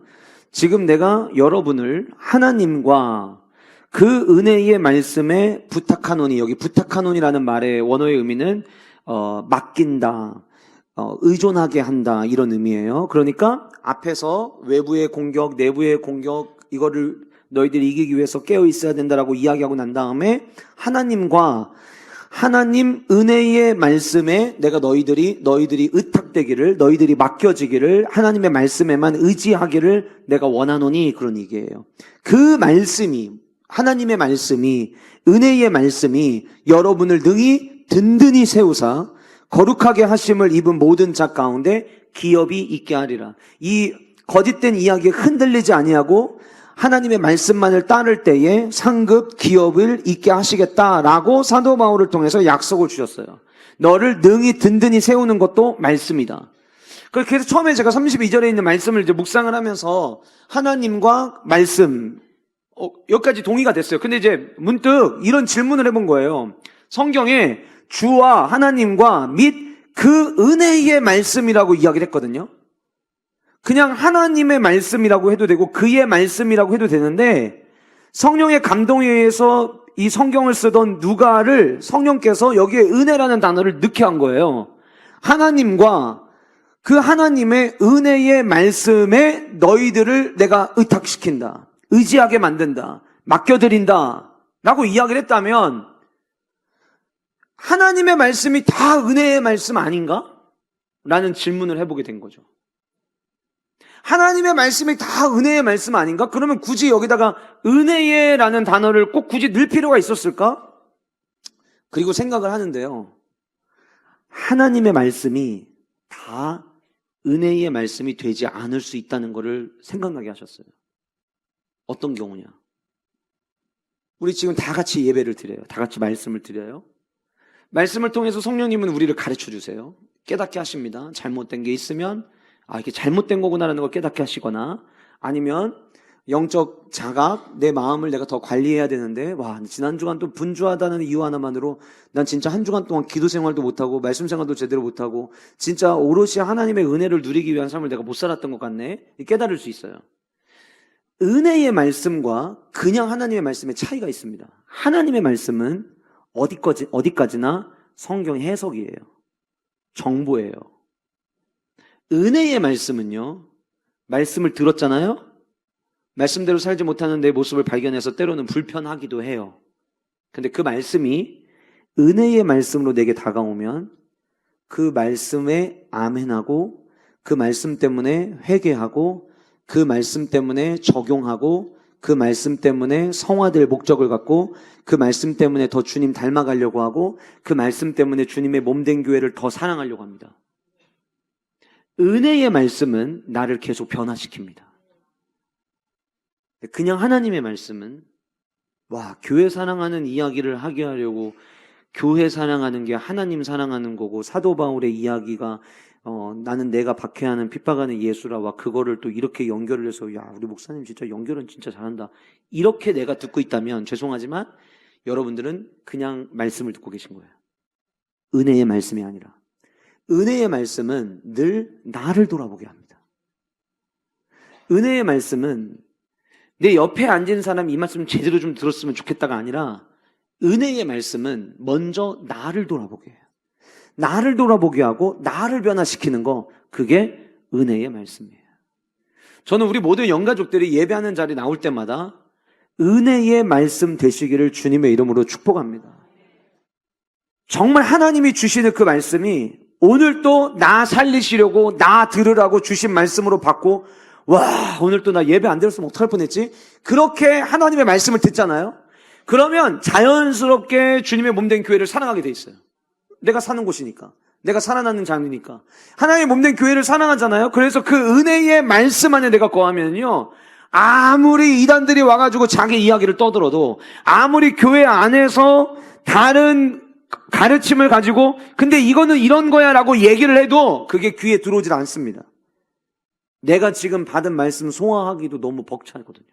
지금 내가 여러분을 하나님과 그 은혜의 말씀에 부탁하노니, 여기 부탁하노니라는 말의 원어의 의미는 맡긴다, 의존하게 한다, 이런 의미예요. 그러니까 앞에서 외부의 공격, 내부의 공격, 이거를 너희들이 이기기 위해서 깨어 있어야 된다라고 이야기하고 난 다음에 하나님과 하나님 은혜의 말씀에 내가 너희들이 의탁되기를, 너희들이 맡겨지기를, 하나님의 말씀에만 의지하기를 내가 원하노니, 그런 얘기예요. 그 말씀이, 하나님의 말씀이, 은혜의 말씀이 여러분을 능히 든든히 세우사 거룩하게 하심을 입은 모든 자 가운데 기업이 있게 하리라. 이 거짓된 이야기에 흔들리지 아니하고 하나님의 말씀만을 따를 때에 상급 기업을 있게 하시겠다라고 사도 바울을 통해서 약속을 주셨어요. 너를 능히 든든히 세우는 것도 말씀이다. 그래서 처음에 제가 32절에 있는 말씀을 이제 묵상을 하면서 하나님과 말씀, 여기까지 동의가 됐어요. 근데 이제 문득 이런 질문을 해본 거예요. 성경에 주와 하나님과 및 그 은혜의 말씀이라고 이야기를 했거든요. 그냥 하나님의 말씀이라고 해도 되고 그의 말씀이라고 해도 되는데, 성령의 감동에 의해서 이 성경을 쓰던 누가를 성령께서 여기에 은혜라는 단어를 넣게 한 거예요. 하나님과 그 하나님의 은혜의 말씀에 너희들을 내가 의탁시킨다, 의지하게 만든다, 맡겨드린다 라고 이야기를 했다면, 하나님의 말씀이 다 은혜의 말씀 아닌가? 라는 질문을 해보게 된 거죠. 하나님의 말씀이 다 은혜의 말씀 아닌가? 그러면 굳이 여기다가 은혜의 라는 단어를 꼭 굳이 넣을 필요가 있었을까? 그리고 생각을 하는데요, 하나님의 말씀이 다 은혜의 말씀이 되지 않을 수 있다는 것을 생각나게 하셨어요. 어떤 경우냐? 우리 지금 다 같이 예배를 드려요. 다 같이 말씀을 드려요. 말씀을 통해서 성령님은 우리를 가르쳐 주세요. 깨닫게 하십니다. 잘못된 게 있으면 이게 잘못된 거구나라는 걸 깨닫게 하시거나, 아니면 영적 자각, 내 마음을 내가 더 관리해야 되는데 지난 주간 또 분주하다는 이유 하나만으로 난 진짜 한 주간 동안 기도 생활도 못하고 말씀 생활도 제대로 못하고 진짜 오롯이 하나님의 은혜를 누리기 위한 삶을 내가 못 살았던 것 같네, 깨달을 수 있어요. 은혜의 말씀과 그냥 하나님의 말씀의 차이가 있습니다. 하나님의 말씀은 어디까지나 성경 해석이에요. 정보예요. 은혜의 말씀은요, 말씀을 들었잖아요? 말씀대로 살지 못하는 내 모습을 발견해서 때로는 불편하기도 해요. 근데 그 말씀이 은혜의 말씀으로 내게 다가오면 그 말씀에 아멘하고, 그 말씀 때문에 회개하고, 그 말씀 때문에 적용하고, 그 말씀 때문에 성화될 목적을 갖고, 그 말씀 때문에 더 주님 닮아가려고 하고, 그 말씀 때문에 주님의 몸된 교회를 더 사랑하려고 합니다. 은혜의 말씀은 나를 계속 변화시킵니다. 그냥 하나님의 말씀은 교회 사랑하는 이야기를 하게 하려고, 교회 사랑하는 게 하나님 사랑하는 거고, 사도 바울의 이야기가 나는 내가 박해하는 핍박하는 예수라와 그거를 또 이렇게 연결을 해서 우리 목사님 진짜 연결은 진짜 잘한다, 이렇게 내가 듣고 있다면 죄송하지만 여러분들은 그냥 말씀을 듣고 계신 거예요. 은혜의 말씀이 아니라. 은혜의 말씀은 늘 나를 돌아보게 합니다. 은혜의 말씀은 내 옆에 앉은 사람이 이 말씀 제대로 좀 들었으면 좋겠다가 아니라, 은혜의 말씀은 먼저 나를 돌아보게 해요. 나를 돌아보게 하고 나를 변화시키는 거, 그게 은혜의 말씀이에요. 저는 우리 모든 영가족들이 예배하는 자리 나올 때마다 은혜의 말씀 되시기를 주님의 이름으로 축복합니다. 정말 하나님이 주시는 그 말씀이 오늘 또 나 살리시려고 나 들으라고 주신 말씀으로 받고, 오늘 또 나 예배 안 들었으면 어떡할 뻔했지? 그렇게 하나님의 말씀을 듣잖아요. 그러면 자연스럽게 주님의 몸된 교회를 사랑하게 돼 있어요. 내가 사는 곳이니까, 내가 살아나는 장이니까. 하나님의 몸된 교회를 사랑하잖아요. 그래서 그 은혜의 말씀 안에 내가 거하면요, 아무리 이단들이 와가지고 자기 이야기를 떠들어도, 아무리 교회 안에서 다른 가르침을 가지고 근데 이거는 이런 거야 라고 얘기를 해도 그게 귀에 들어오질 않습니다. 내가 지금 받은 말씀 소화하기도 너무 벅차거든요.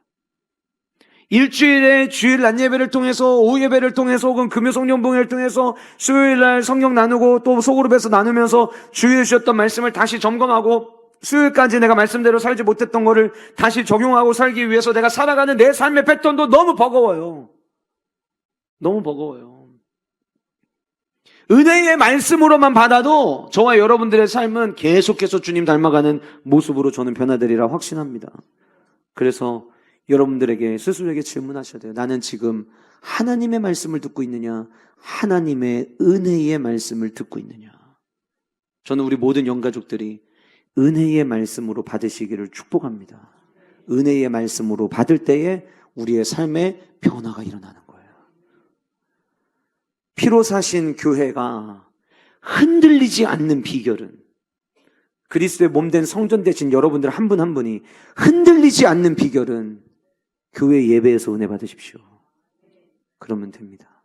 일주일에 주일 낮 예배를 통해서, 오후 예배를 통해서, 혹은 금요 성령봉회를 통해서 수요일날 성경 나누고 또 소그룹에서 나누면서 주일에 주셨던 말씀을 다시 점검하고, 수요일까지 내가 말씀대로 살지 못했던 거를 다시 적용하고 살기 위해서 내가 살아가는 내 삶의 패턴도 너무 버거워요. 너무 버거워요. 은혜의 말씀으로만 받아도 저와 여러분들의 삶은 계속해서 주님 닮아가는 모습으로 저는 변화되리라 확신합니다. 그래서 여러분들에게 스스로에게 질문하셔야 돼요. 나는 지금 하나님의 말씀을 듣고 있느냐, 하나님의 은혜의 말씀을 듣고 있느냐. 저는 우리 모든 영가족들이 은혜의 말씀으로 받으시기를 축복합니다. 은혜의 말씀으로 받을 때에 우리의 삶에 변화가 일어나는 거예요. 피로 사신 교회가 흔들리지 않는 비결은, 그리스도의 몸된 성전 되신 여러분들 한 분 한 분이 흔들리지 않는 비결은 교회 예배에서 은혜 받으십시오. 그러면 됩니다.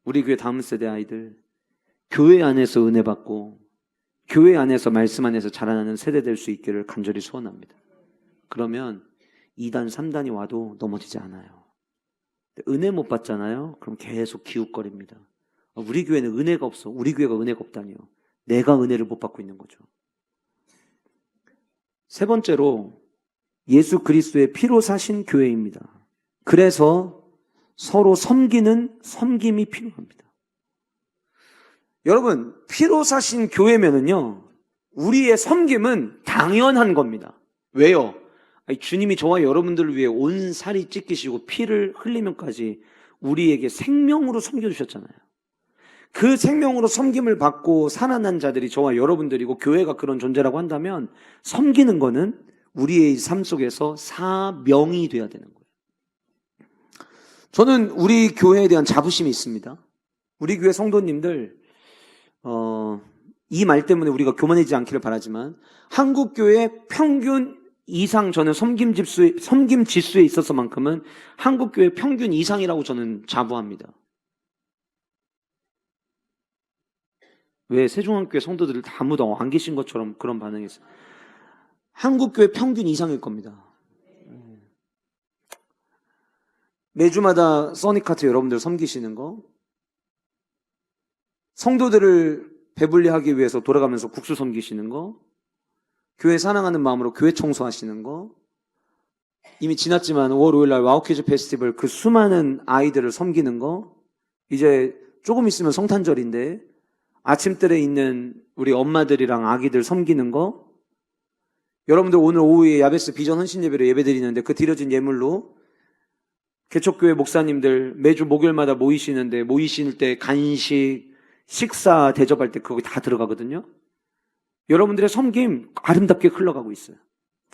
우리 교회 다음 세대 아이들 교회 안에서 은혜 받고 교회 안에서 말씀 안에서 자라나는 세대 될 수 있기를 간절히 소원합니다. 그러면 2단 3단이 와도 넘어지지 않아요. 은혜 못 받잖아요. 그럼 계속 기웃거립니다. 우리 교회는 은혜가 없어. 우리 교회가 은혜가 없다니요. 내가 은혜를 못 받고 있는 거죠. 세 번째로 예수 그리스도의 피로 사신 교회입니다. 그래서 서로 섬기는 섬김이 필요합니다. 여러분, 피로 사신 교회면은요, 우리의 섬김은 당연한 겁니다. 왜요? 주님이 저와 여러분들을 위해 온 살이 찢기시고 피를 흘리면까지 우리에게 생명으로 섬겨주셨잖아요. 그 생명으로 섬김을 받고 살아난 자들이 저와 여러분들이고 교회가 그런 존재라고 한다면 섬기는 거는 우리의 삶 속에서 사명이 돼야 되는 거예요. 저는 우리 교회에 대한 자부심이 있습니다. 우리 교회 성도님들 이 말 때문에 우리가 교만해지지 않기를 바라지만 한국 교회 평균 이상 저는 섬김 지수에 있어서만큼은 한국 교회 평균 이상이라고 저는 자부합니다. 왜 세종한교회 성도들을 다 아무도 안 계신 것처럼 그런 반응이 있어요. 한국 교회 평균 이상일 겁니다. 매주마다 써니카트 여러분들 섬기시는 거, 성도들을 배불리하기 위해서 돌아가면서 국수 섬기시는 거, 교회 사랑하는 마음으로 교회 청소하시는 거, 이미 지났지만 5월 5일 날 와우키즈 페스티벌 그 수많은 아이들을 섬기는 거, 이제 조금 있으면 성탄절인데 아침들에 있는 우리 엄마들이랑 아기들 섬기는 거, 여러분들 오늘 오후에 야베스 비전 헌신 예배로 예배드리는데 그 드려진 예물로 개척교회 목사님들 매주 목요일마다 모이시는데 모이실 때 간식, 식사 대접할 때 그거 다 들어가거든요. 여러분들의 섬김 아름답게 흘러가고 있어요.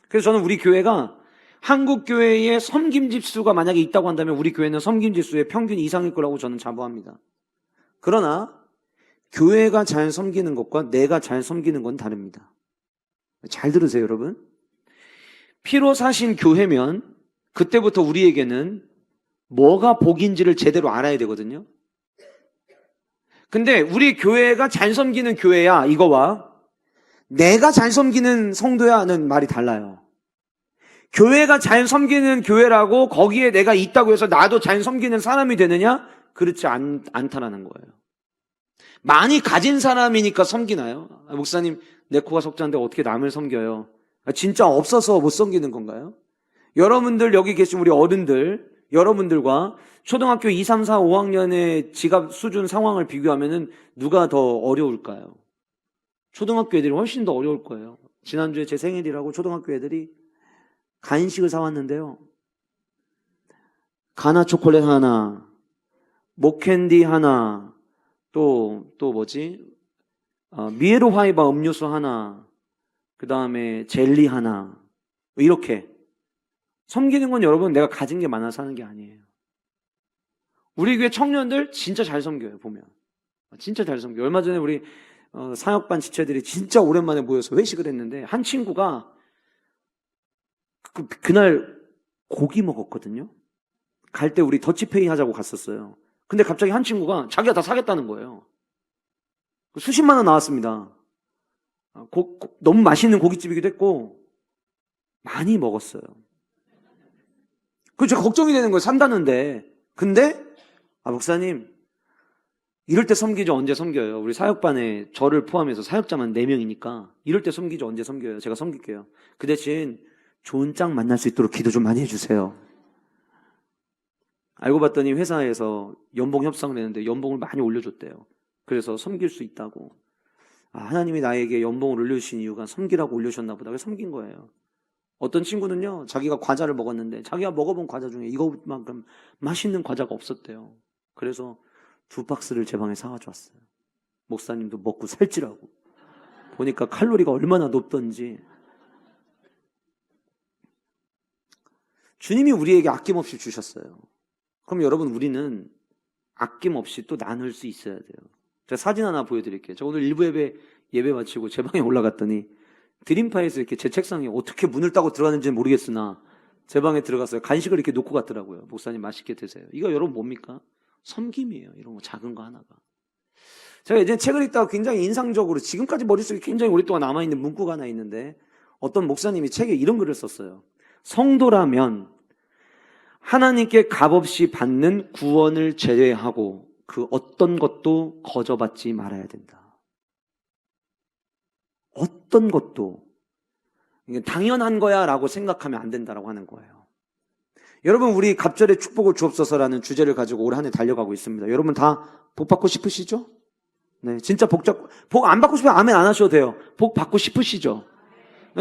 그래서 저는 우리 교회가 한국 교회의 섬김 지수가 만약에 있다고 한다면 우리 교회는 섬김 지수의 평균 이상일 거라고 저는 자부합니다. 그러나 교회가 잘 섬기는 것과 내가 잘 섬기는 건 다릅니다. 잘 들으세요, 여러분. 피로 사신 교회면 그때부터 우리에게는 뭐가 복인지를 제대로 알아야 되거든요. 근데 우리 교회가 잘 섬기는 교회야 이거와 내가 잘 섬기는 성도야 하는 말이 달라요. 교회가 잘 섬기는 교회라고 거기에 내가 있다고 해서 나도 잘 섬기는 사람이 되느냐? 그렇지 않다라는 거예요. 많이 가진 사람이니까 섬기나요? 목사님, 내 코가 석자인데 어떻게 남을 섬겨요? 진짜 없어서 못 섬기는 건가요? 여러분들 여기 계신 우리 어른들, 여러분들과 초등학교 2, 3, 4, 5학년의 지갑 수준 상황을 비교하면은 누가 더 어려울까요? 초등학교 애들이 훨씬 더 어려울 거예요. 지난주에 제 생일이라고 초등학교 애들이 간식을 사왔는데요. 가나 초콜릿 하나, 목캔디 하나, 또 뭐지? 미에로 화이바 음료수 하나, 그 다음에 젤리 하나, 이렇게. 섬기는 건 여러분 내가 가진 게 많아서 하는 게 아니에요. 우리 교회 청년들 진짜 잘 섬겨요, 보면. 진짜 잘 섬겨요. 얼마 전에 우리 사역반 지체들이 진짜 오랜만에 모여서 회식을 했는데 한 친구가 그날 고기 먹었거든요. 갈 때 우리 더치페이 하자고 갔었어요. 근데 갑자기 한 친구가 자기가 다 사겠다는 거예요. 수십만 원 나왔습니다. 너무 맛있는 고깃집이기도 했고 많이 먹었어요. 그래서 제가 걱정이 되는 거예요. 산다는데. 근데 목사님 이럴 때 섬기죠. 언제 섬겨요? 우리 사역반에 저를 포함해서 사역자만 4명이니까 이럴 때 섬기죠. 언제 섬겨요? 제가 섬길게요. 그 대신 좋은 짝 만날 수 있도록 기도 좀 많이 해주세요. 알고 봤더니 회사에서 연봉 협상을 했는데 연봉을 많이 올려줬대요. 그래서 섬길 수 있다고. 하나님이 나에게 연봉을 올려주신 이유가 섬기라고 올려주셨나 보다. 그래서 섬긴 거예요. 어떤 친구는요, 자기가 과자를 먹었는데 자기가 먹어본 과자 중에 이거만큼 맛있는 과자가 없었대요. 그래서 2박스를 제 방에 사가지고 왔어요. 목사님도 먹고 살찌라고. 보니까 칼로리가 얼마나 높던지. 주님이 우리에게 아낌없이 주셨어요. 그럼 여러분 우리는 아낌없이 또 나눌 수 있어야 돼요. 제가 사진 하나 보여드릴게요. 저 오늘 일부 예배 마치고 제 방에 올라갔더니 드림파에서 이렇게 제 책상에 어떻게 문을 따고 들어가는지는 모르겠으나 제 방에 들어갔어요. 간식을 이렇게 놓고 갔더라고요. 목사님 맛있게 드세요. 이거 여러분 뭡니까? 섬김이에요. 이런 거 작은 거 하나가. 제가 예전에 책을 읽다가 굉장히 인상적으로 지금까지 머릿속에 굉장히 오랫동안 남아있는 문구가 하나 있는데 어떤 목사님이 책에 이런 글을 썼어요. 성도라면 하나님께 값없이 받는 구원을 제외하고 그 어떤 것도 거저받지 말아야 된다. 어떤 것도 이게 당연한 거야 라고 생각하면 안 된다라고 하는 거예요. 여러분, 우리 갑절의 축복을 주옵소서라는 주제를 가지고 올 한 해 달려가고 있습니다. 여러분 다 복 받고 싶으시죠? 네, 진짜 복 안 받고 싶으면 아멘 안 하셔도 돼요. 복 받고 싶으시죠?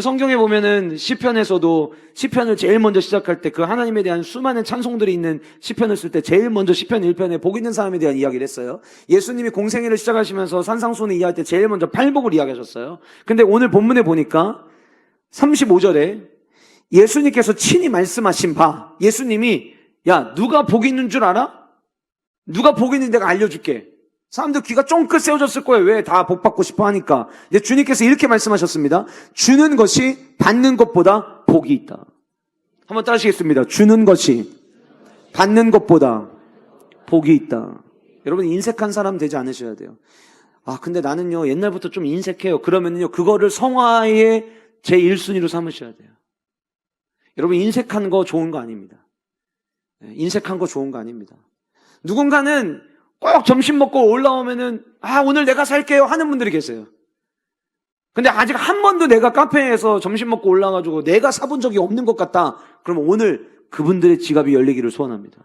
성경에 보면은 시편에서도 시편을 제일 먼저 시작할 때 그 하나님에 대한 수많은 찬송들이 있는 시편을 쓸 때 제일 먼저 시편 1편에 복 있는 사람에 대한 이야기를 했어요. 예수님이 공생애를 시작하시면서 산상수훈을 이야기할 때 제일 먼저 팔복을 이야기하셨어요. 근데 오늘 본문에 보니까 35절에 예수님께서 친히 말씀하신 바, 예수님이 야, 누가 복 있는 줄 알아? 누가 복 있는 내가 알려줄게. 사람들 귀가 쫑긋 세워졌을 거예요. 왜? 다 복 받고 싶어 하니까. 이제 주님께서 이렇게 말씀하셨습니다. 주는 것이 받는 것보다 복이 있다. 한번 따라하시겠습니다. 주는 것이 받는 것보다 복이 있다. 여러분, 인색한 사람 되지 않으셔야 돼요. 아, 근데 나는요, 옛날부터 좀 인색해요. 그러면요, 그거를 성화의 제 1순위로 삼으셔야 돼요. 여러분, 인색한 거 좋은 거 아닙니다. 인색한 거 좋은 거 아닙니다. 누군가는 꼭 점심 먹고 올라오면은 아, 오늘 내가 살게요 하는 분들이 계세요. 근데 아직 한 번도 내가 카페에서 점심 먹고 올라가지고 내가 사본 적이 없는 것 같다. 그러면 오늘 그분들의 지갑이 열리기를 소원합니다.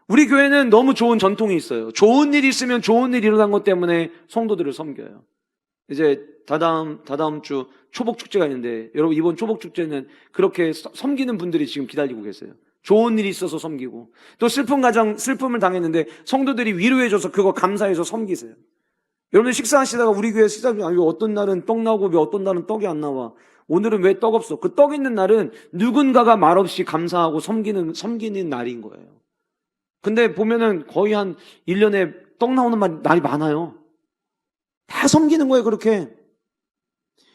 우리 교회는 너무 좋은 전통이 있어요. 좋은 일이 있으면 좋은 일이 일어난 것 때문에 성도들을 섬겨요. 이제 다다음 주 초복축제가 있는데 여러분, 이번 초복축제는 그렇게 섬기는 분들이 지금 기다리고 계세요. 좋은 일이 있어서 섬기고, 또 슬픔을 당했는데 성도들이 위로해줘서 그거 감사해서 섬기세요. 여러분들 식사하시다가 우리 교회 식사하면 왜 어떤 날은 떡 나오고 왜 어떤 날은 떡이 안 나와? 오늘은 왜 떡 없어? 그 떡 있는 날은 누군가가 말없이 감사하고 섬기는 날인 거예요. 근데 보면은 거의 한 1년에 떡 나오는 날이 많아요. 다 섬기는 거예요, 그렇게.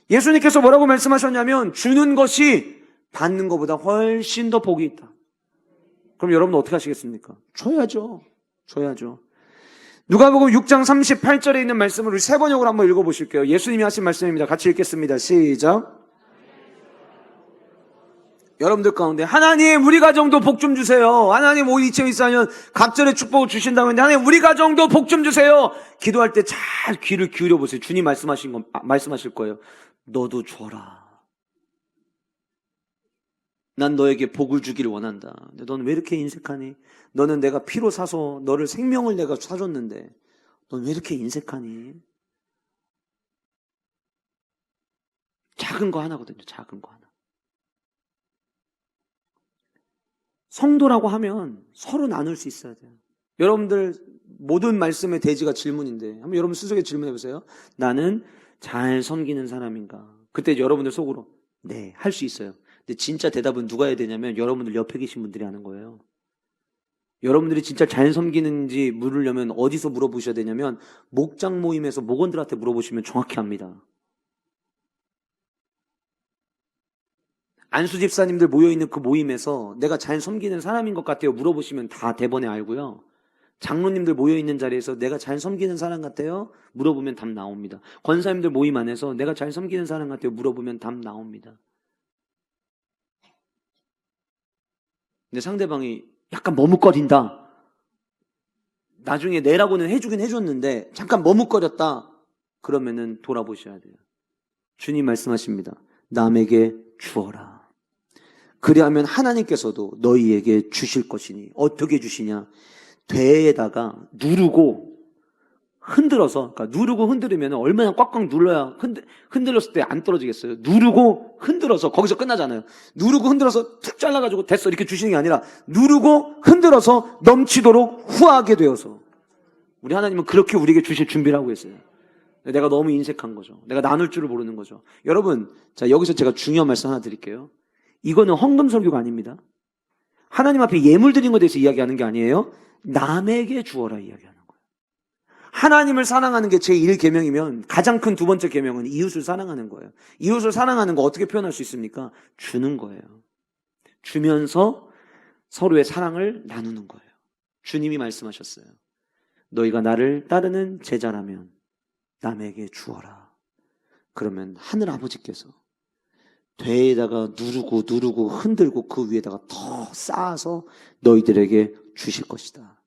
예수님께서 뭐라고 말씀하셨냐면 주는 것이 받는 것보다 훨씬 더 복이 있다. 그럼 여러분은 어떻게 하시겠습니까? 줘야죠. 누가복음 6장 38절에 있는 말씀을 우리 세 번역으로 한번 읽어보실게요. 예수님이 하신 말씀입니다. 같이 읽겠습니다. 시작. 여러분들 가운데 하나님 우리 가정도 복 좀 주세요. 하나님 2024년 갑절의 축복을 주신다고 했는데 하나님 우리 가정도 복 좀 주세요. 기도할 때 잘 귀를 기울여 보세요. 주님 말씀하실 거예요. 너도 줘라. 난 너에게 복을 주기를 원한다. 근데 너는 왜 이렇게 인색하니? 너는 내가 피로 사서 너를 생명을 내가 사줬는데 넌 왜 이렇게 인색하니? 작은 거 하나거든요. 작은 거 하나. 성도라고 하면 서로 나눌 수 있어야 돼요. 여러분들 모든 말씀의 대지가 질문인데 한번 여러분 스스로에게 질문해 보세요. 나는 잘 섬기는 사람인가? 그때 여러분들 속으로 네, 할 수 있어요. 근데 진짜 대답은 누가 해야 되냐면 여러분들 옆에 계신 분들이 하는 거예요. 여러분들이 진짜 잘 섬기는지 물으려면 어디서 물어보셔야 되냐면 목장 모임에서 목원들한테 물어보시면 정확히 압니다. 안수 집사님들 모여있는 그 모임에서 내가 잘 섬기는 사람인 것 같아요 물어보시면 다 대번에 알고요. 장로님들 모여있는 자리에서 내가 잘 섬기는 사람 같아요 물어보면 답 나옵니다. 권사님들 모임 안에서 내가 잘 섬기는 사람 같아요 물어보면 답 나옵니다. 근데 상대방이 약간 머뭇거린다. 나중에 내라고는 해주긴 해줬는데 잠깐 머뭇거렸다. 그러면은 돌아보셔야 돼요. 주님 말씀하십니다. 남에게 주어라. 그리하면 하나님께서도 너희에게 주실 것이니. 어떻게 주시냐? 되에다가 누르고 흔들어서, 그러니까 누르고 흔들으면 얼마나 꽉꽉 눌러야 흔들었을 때 안 떨어지겠어요? 누르고 흔들어서 거기서 끝나잖아요. 누르고 흔들어서 툭 잘라가지고 됐어 이렇게 주시는 게 아니라 누르고 흔들어서 넘치도록 후하게 되어서. 우리 하나님은 그렇게 우리에게 주실 준비를 하고 있어요. 내가 너무 인색한 거죠. 내가 나눌 줄을 모르는 거죠. 여러분, 자 여기서 제가 중요한 말씀 하나 드릴게요. 이거는 헌금 설교가 아닙니다. 하나님 앞에 예물 드린 것에 대해서 이야기하는 게 아니에요. 남에게 주어라 이야기하는 거예요. 하나님을 사랑하는 게 제1계명이면 가장 큰 두 번째 계명은 이웃을 사랑하는 거예요. 이웃을 사랑하는 거 어떻게 표현할 수 있습니까? 주는 거예요. 주면서 서로의 사랑을 나누는 거예요. 주님이 말씀하셨어요. 너희가 나를 따르는 제자라면 남에게 주어라. 그러면 하늘 아버지께서 되에다가 누르고 흔들고 그 위에다가 더 쌓아서 너희들에게 주실 것이다.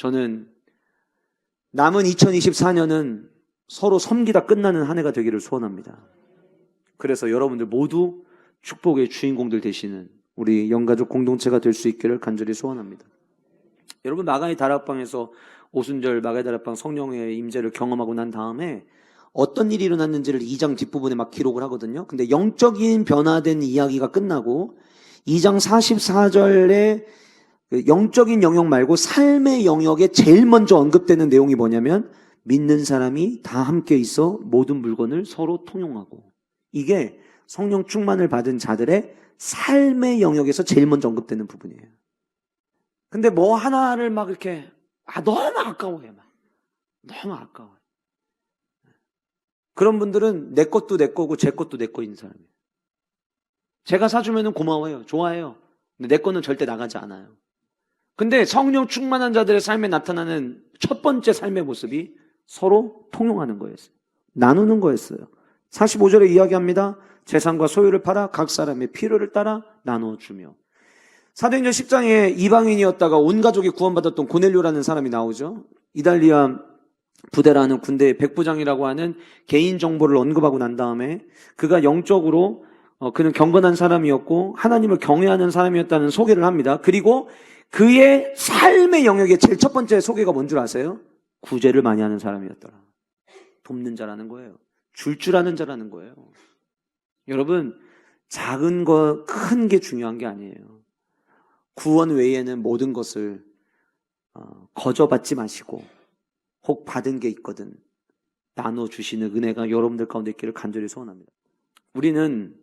저는 남은 2024년은 서로 섬기다 끝나는 한 해가 되기를 소원합니다. 그래서 여러분들 모두 축복의 주인공들 되시는 우리 영가족 공동체가 될 수 있기를 간절히 소원합니다. 여러분, 마가의 다락방에서 오순절 마가의 다락방 성령의 임재를 경험하고 난 다음에 어떤 일이 일어났는지를 2장 뒷부분에 막 기록을 하거든요. 근데 영적인 변화된 이야기가 끝나고 2장 44절에 영적인 영역 말고 삶의 영역에 제일 먼저 언급되는 내용이 뭐냐면 믿는 사람이 다 함께 있어 모든 물건을 서로 통용하고, 이게 성령 충만을 받은 자들의 삶의 영역에서 제일 먼저 언급되는 부분이에요. 근데 뭐 하나를 막 이렇게 너무 아까워요. 너무 아까워요. 그런 분들은 내 것도 내 거고 제 것도 내 거인 사람이에요. 제가 사주면 고마워요. 좋아해요. 근데 내 거는 절대 나가지 않아요. 근데 성령 충만한 자들의 삶에 나타나는 첫 번째 삶의 모습이 서로 통용하는 거였어요. 나누는 거였어요. 45절에 이야기합니다. 재산과 소유를 팔아 각 사람의 필요를 따라 나눠주며. 사도행전 10장에 이방인이었다가 온 가족이 구원받았던 고넬료라는 사람이 나오죠. 이달리아 부대라는 군대의 백부장이라고 하는 개인 정보를 언급하고 난 다음에 그가 영적으로 그는 경건한 사람이었고 하나님을 경외하는 사람이었다는 소개를 합니다. 그리고 그의 삶의 영역의 제일 첫 번째 소개가 뭔 줄 아세요? 구제를 많이 하는 사람이었더라. 돕는 자라는 거예요. 줄 아는 자라는 거예요. 여러분, 작은 거, 큰 게 중요한 게 아니에요. 구원 외에는 모든 것을 거저받지 마시고 혹 받은 게 있거든 나눠주시는 은혜가 여러분들 가운데 있기를 간절히 소원합니다. 우리는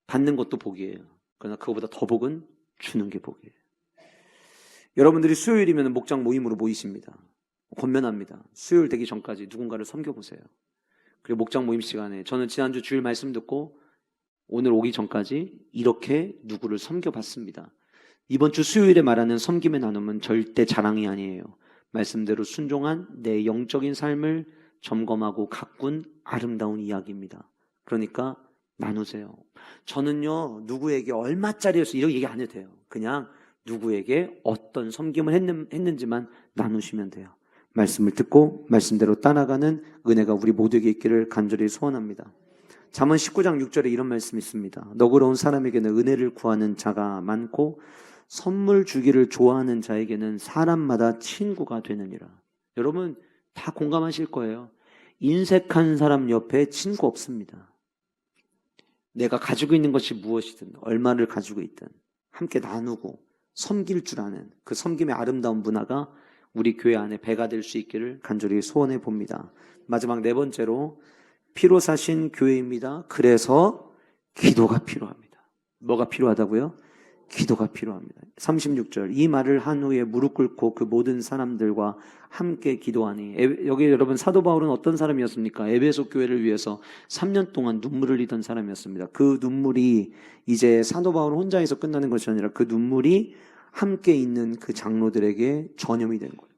받는 것도 복이에요. 그러나 그거보다 더 복은 주는 게 복이에요. 여러분들이 수요일이면 목장 모임으로 모이십니다. 권면합니다. 수요일 되기 전까지 누군가를 섬겨보세요. 그리고 목장 모임 시간에 저는 지난주 주일 말씀 듣고 오늘 오기 전까지 이렇게 누구를 섬겨봤습니다. 이번 주 수요일에 말하는 섬김의 나눔은 절대 자랑이 아니에요. 말씀대로 순종한 내 영적인 삶을 점검하고 가꾼 아름다운 이야기입니다. 그러니까 나누세요. 저는요, 누구에게 얼마짜리여서 이런 얘기 안 해도 돼요. 그냥 누구에게 어떤 섬김을 했는지만 나누시면 돼요. 말씀을 듣고 말씀대로 따라가는 은혜가 우리 모두에게 있기를 간절히 소원합니다. 잠언 19장 6절에 이런 말씀이 있습니다. 너그러운 사람에게는 은혜를 구하는 자가 많고 선물 주기를 좋아하는 자에게는 사람마다 친구가 되느니라. 여러분 다 공감하실 거예요. 인색한 사람 옆에 친구 없습니다. 내가 가지고 있는 것이 무엇이든 얼마를 가지고 있든 함께 나누고 섬길 줄 아는 그 섬김의 아름다운 문화가 우리 교회 안에 배가 될 수 있기를 간절히 소원해 봅니다. 마지막 네 번째로 피로 사신 교회입니다. 그래서 기도가 필요합니다. 뭐가 필요하다고요? 기도가 필요합니다. 36절 이 말을 한 후에 무릎 꿇고 그 모든 사람들과 함께 기도하니. 여기 여러분 사도 바울은 어떤 사람이었습니까? 에베소 교회를 위해서 3년 동안 눈물을 흘리던 사람이었습니다. 그 눈물이 이제 사도 바울 혼자에서 끝나는 것이 아니라 그 눈물이 함께 있는 그 장로들에게 전염이 된 거예요.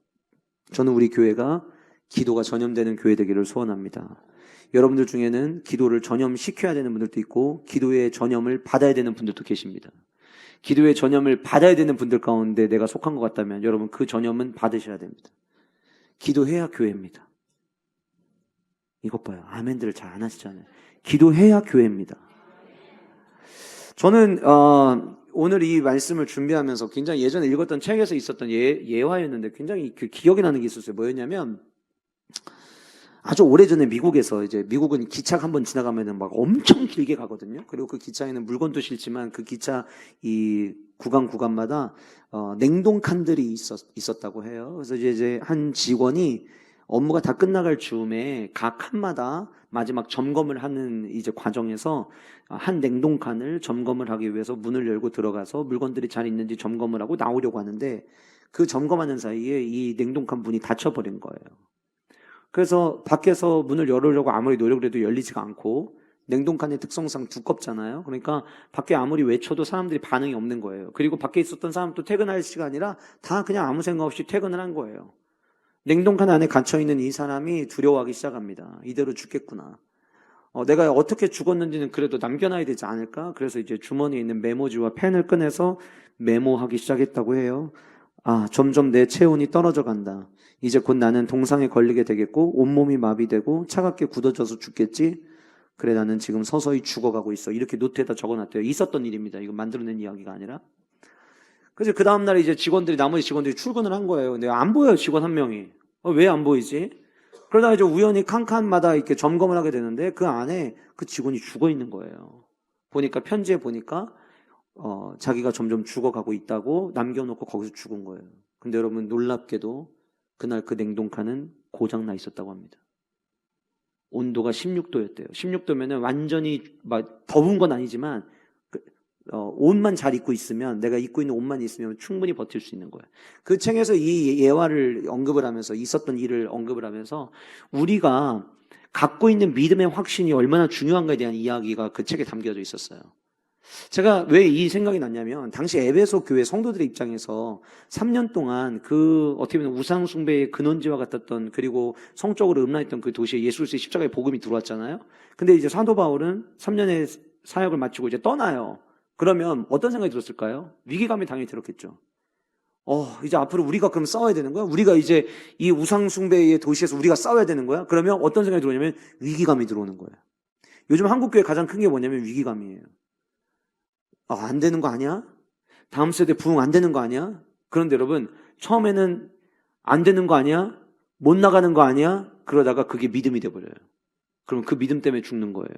저는 우리 교회가 기도가 전염되는 교회 되기를 소원합니다. 여러분들 중에는 기도를 전염시켜야 되는 분들도 있고 기도의 전염을 받아야 되는 분들도 계십니다. 기도의 전염을 받아야 되는 분들 가운데 내가 속한 것 같다면 여러분 그 전염은 받으셔야 됩니다. 기도해야 교회입니다. 이것 봐요. 아멘들을 잘 안 하시잖아요. 기도해야 교회입니다. 저는 오늘 이 말씀을 준비하면서 굉장히 예전에 읽었던 책에서 있었던 예화였는데 굉장히 그 기억이 나는 게 있었어요. 뭐였냐면 아주 오래전에 미국에서 이제 미국은 기차가 한번 지나가면은 막 엄청 길게 가거든요. 그리고 그 기차에는 물건도 실지만 그 기차 이 구간마다 냉동 칸들이 있었다고 해요. 그래서 이제 한 직원이 업무가 다 끝나갈 즈음에 각 칸마다 마지막 점검을 하는 이제 과정에서 한 냉동 칸을 점검을 하기 위해서 문을 열고 들어가서 물건들이 잘 있는지 점검을 하고 나오려고 하는데 그 점검하는 사이에 이 냉동 칸 문이 닫혀버린 거예요. 그래서 밖에서 문을 열으려고 아무리 노력을 해도 열리지가 않고 냉동칸의 특성상 두껍잖아요. 그러니까 밖에 아무리 외쳐도 사람들이 반응이 없는 거예요. 그리고 밖에 있었던 사람도 퇴근할 시간이라 다 그냥 아무 생각 없이 퇴근을 한 거예요. 냉동칸 안에 갇혀있는 이 사람이 두려워하기 시작합니다. 이대로 죽겠구나. 내가 어떻게 죽었는지는 그래도 남겨놔야 되지 않을까? 그래서 이제 주머니에 있는 메모지와 펜을 꺼내서 메모하기 시작했다고 해요. 점점 내 체온이 떨어져 간다. 이제 곧 나는 동상에 걸리게 되겠고 온몸이 마비되고 차갑게 굳어져서 죽겠지. 그래, 나는 지금 서서히 죽어가고 있어. 이렇게 노트에다 적어놨대요. 있었던 일입니다. 이거 만들어낸 이야기가 아니라. 그래서 그 다음날 이제 나머지 직원들이 출근을 한 거예요. 근데 안 보여요, 직원 한 명이. 왜 안 보이지? 그러다가 이제 우연히 칸칸마다 이렇게 점검을 하게 되는데 그 안에 그 직원이 죽어 있는 거예요. 편지에 보니까 자기가 점점 죽어가고 있다고 남겨놓고 거기서 죽은 거예요. 근데 여러분, 놀랍게도 그날 그 냉동칸은 고장나 있었다고 합니다. 온도가 16도였대요. 16도면은 완전히 막 더운 건 아니지만 옷만 잘 입고 있으면, 내가 입고 있는 옷만 있으면 충분히 버틸 수 있는 거예요. 그 책에서 이 예화를 언급을 하면서, 있었던 일을 언급을 하면서 우리가 갖고 있는 믿음의 확신이 얼마나 중요한가에 대한 이야기가 그 책에 담겨져 있었어요. 제가 왜 이 생각이 났냐면, 당시 에베소 교회 성도들의 입장에서 3년 동안 어떻게 보면 우상 숭배의 근원지와 같았던, 그리고 성적으로 음란했던 그 도시에 예수 그리스도의 십자가의 복음이 들어왔잖아요. 근데 이제 사도 바울은 3년의 사역을 마치고 이제 떠나요. 그러면 어떤 생각이 들었을까요? 위기감이 당연히 들었겠죠. 이제 앞으로 우리가 그럼 싸워야 되는 거야? 우리가 이제 이 우상 숭배의 도시에서 우리가 싸워야 되는 거야? 그러면 어떤 생각이 들어오냐면 위기감이 들어오는 거예요. 요즘 한국교회 가장 큰 게 뭐냐면 위기감이에요. 안 되는 거 아니야? 다음 세대 부흥 안 되는 거 아니야? 그런데 여러분, 처음에는 안 되는 거 아니야? 못 나가는 거 아니야? 그러다가 그게 믿음이 돼버려요. 그럼 그 믿음 때문에 죽는 거예요.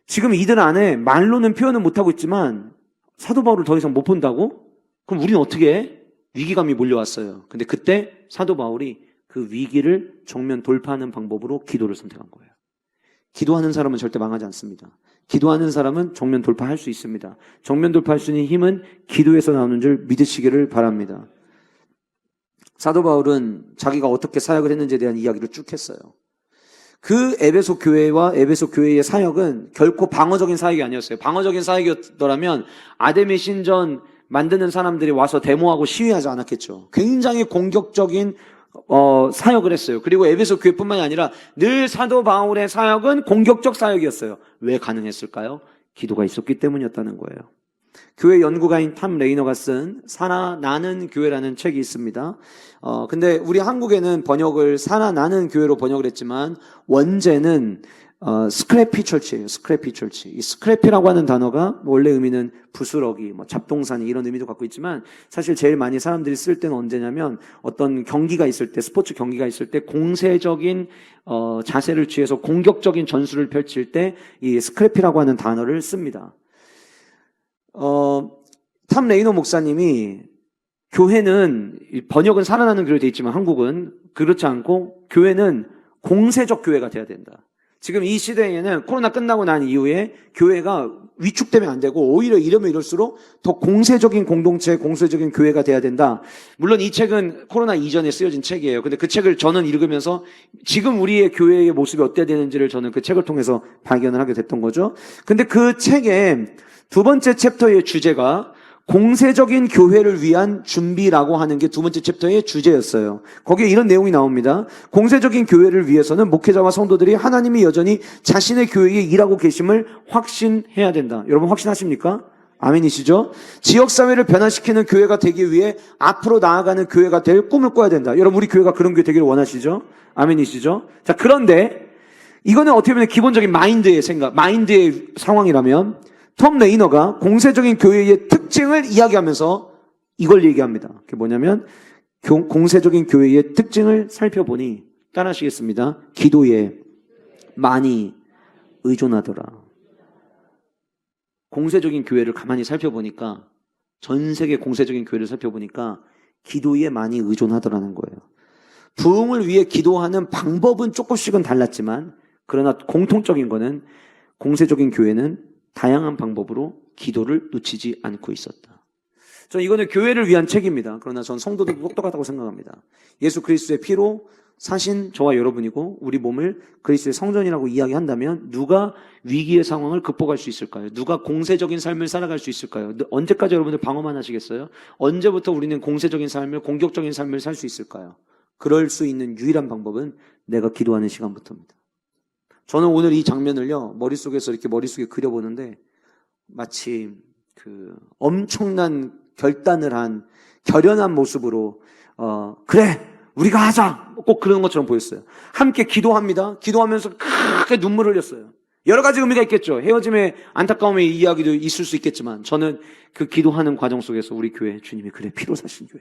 지금 이들 안에 말로는 표현을 못하고 있지만 사도 바울을 더 이상 못 본다고? 그럼 우리는 어떻게 해? 위기감이 몰려왔어요. 근데 그때 사도 바울이 그 위기를 정면 돌파하는 방법으로 기도를 선택한 거예요. 기도하는 사람은 절대 망하지 않습니다. 기도하는 사람은 정면 돌파할 수 있습니다. 정면 돌파할 수 있는 힘은 기도에서 나오는 줄 믿으시기를 바랍니다. 사도 바울은 자기가 어떻게 사역을 했는지에 대한 이야기를 쭉 했어요. 그 에베소 교회와 에베소 교회의 사역은 결코 방어적인 사역이 아니었어요. 방어적인 사역이었더라면 아데미 신전 만드는 사람들이 와서 데모하고 시위하지 않았겠죠. 굉장히 공격적인 사역을 했어요. 그리고 에베소 교회뿐만이 아니라 늘 사도 바울의 사역은 공격적 사역이었어요. 왜 가능했을까요? 기도가 있었기 때문이었다는 거예요. 교회 연구가인 탐 레이너가 쓴 살아나는 교회라는 책이 있습니다. 근데 우리 한국에는 번역을 살아나는 교회로 번역을 했지만 원제는 스크래피 철치예요. 스크래피 철치. 이 스크래피라고 하는 단어가 원래 의미는 부스러기, 잡동사니 이런 의미도 갖고 있지만 사실 제일 많이 사람들이 쓸 때는 언제냐면 어떤 경기가 있을 때, 스포츠 경기가 있을 때 공세적인 자세를 취해서 공격적인 전술을 펼칠 때 이 스크래피라고 하는 단어를 씁니다. 탐 레이너 목사님이 교회는 번역은 살아나는 교회로 되어 있지만 한국은 그렇지 않고 교회는 공세적 교회가 돼야 된다. 지금 이 시대에는 코로나 끝나고 난 이후에 교회가 위축되면 안 되고 오히려 이러면 이럴수록 더 공세적인 공동체, 공세적인 교회가 돼야 된다. 물론 이 책은 코로나 이전에 쓰여진 책이에요. 근데 그 책을 저는 읽으면서 지금 우리의 교회의 모습이 어때야 되는지를 저는 그 책을 통해서 발견을 하게 됐던 거죠. 근데 그 책의 두 번째 챕터의 주제가 공세적인 교회를 위한 준비라고 하는 게 두 번째 챕터의 주제였어요. 거기에 이런 내용이 나옵니다. 공세적인 교회를 위해서는 목회자와 성도들이 하나님이 여전히 자신의 교회에 일하고 계심을 확신해야 된다. 여러분 확신하십니까? 아멘이시죠? 지역사회를 변화시키는 교회가 되기 위해 앞으로 나아가는 교회가 될 꿈을 꿔야 된다. 여러분 우리 교회가 그런 교회 되기를 원하시죠? 아멘이시죠? 자, 그런데 이거는 어떻게 보면 기본적인 마인드의 상황이라면 톰 레이너가 공세적인 교회의 특징을 이야기하면서 이걸 얘기합니다. 그게 뭐냐면 공세적인 교회의 특징을 살펴보니 따라하시겠습니다. 기도에 많이 의존하더라. 공세적인 교회를 가만히 살펴보니까, 전 세계 공세적인 교회를 살펴보니까 기도에 많이 의존하더라는 거예요. 부흥을 위해 기도하는 방법은 조금씩은 달랐지만 그러나 공통적인 거는 공세적인 교회는 다양한 방법으로 기도를 놓치지 않고 있었다. 저는 이거는 교회를 위한 책입니다. 그러나 전 성도들도 똑똑하다고 생각합니다. 예수 그리스도의 피로 사신 저와 여러분이고 우리 몸을 그리스도의 성전이라고 이야기한다면 누가 위기의 상황을 극복할 수 있을까요? 누가 공세적인 삶을 살아갈 수 있을까요? 언제까지 여러분들 방어만 하시겠어요? 언제부터 우리는 공세적인 삶을, 공격적인 삶을 살 수 있을까요? 그럴 수 있는 유일한 방법은 내가 기도하는 시간부터입니다. 저는 오늘 이 장면을요, 머릿속에서 이렇게 머릿속에 그려보는데 마치 그 엄청난 결단을 한 결연한 모습으로 그래 우리가 하자 꼭 그러는 것처럼 보였어요. 함께 기도합니다. 기도하면서 크게 눈물을 흘렸어요. 여러 가지 의미가 있겠죠. 헤어짐의 안타까움의 이야기도 있을 수 있겠지만 저는 그 기도하는 과정 속에서 우리 교회 주님이 그래 피로 사신 교회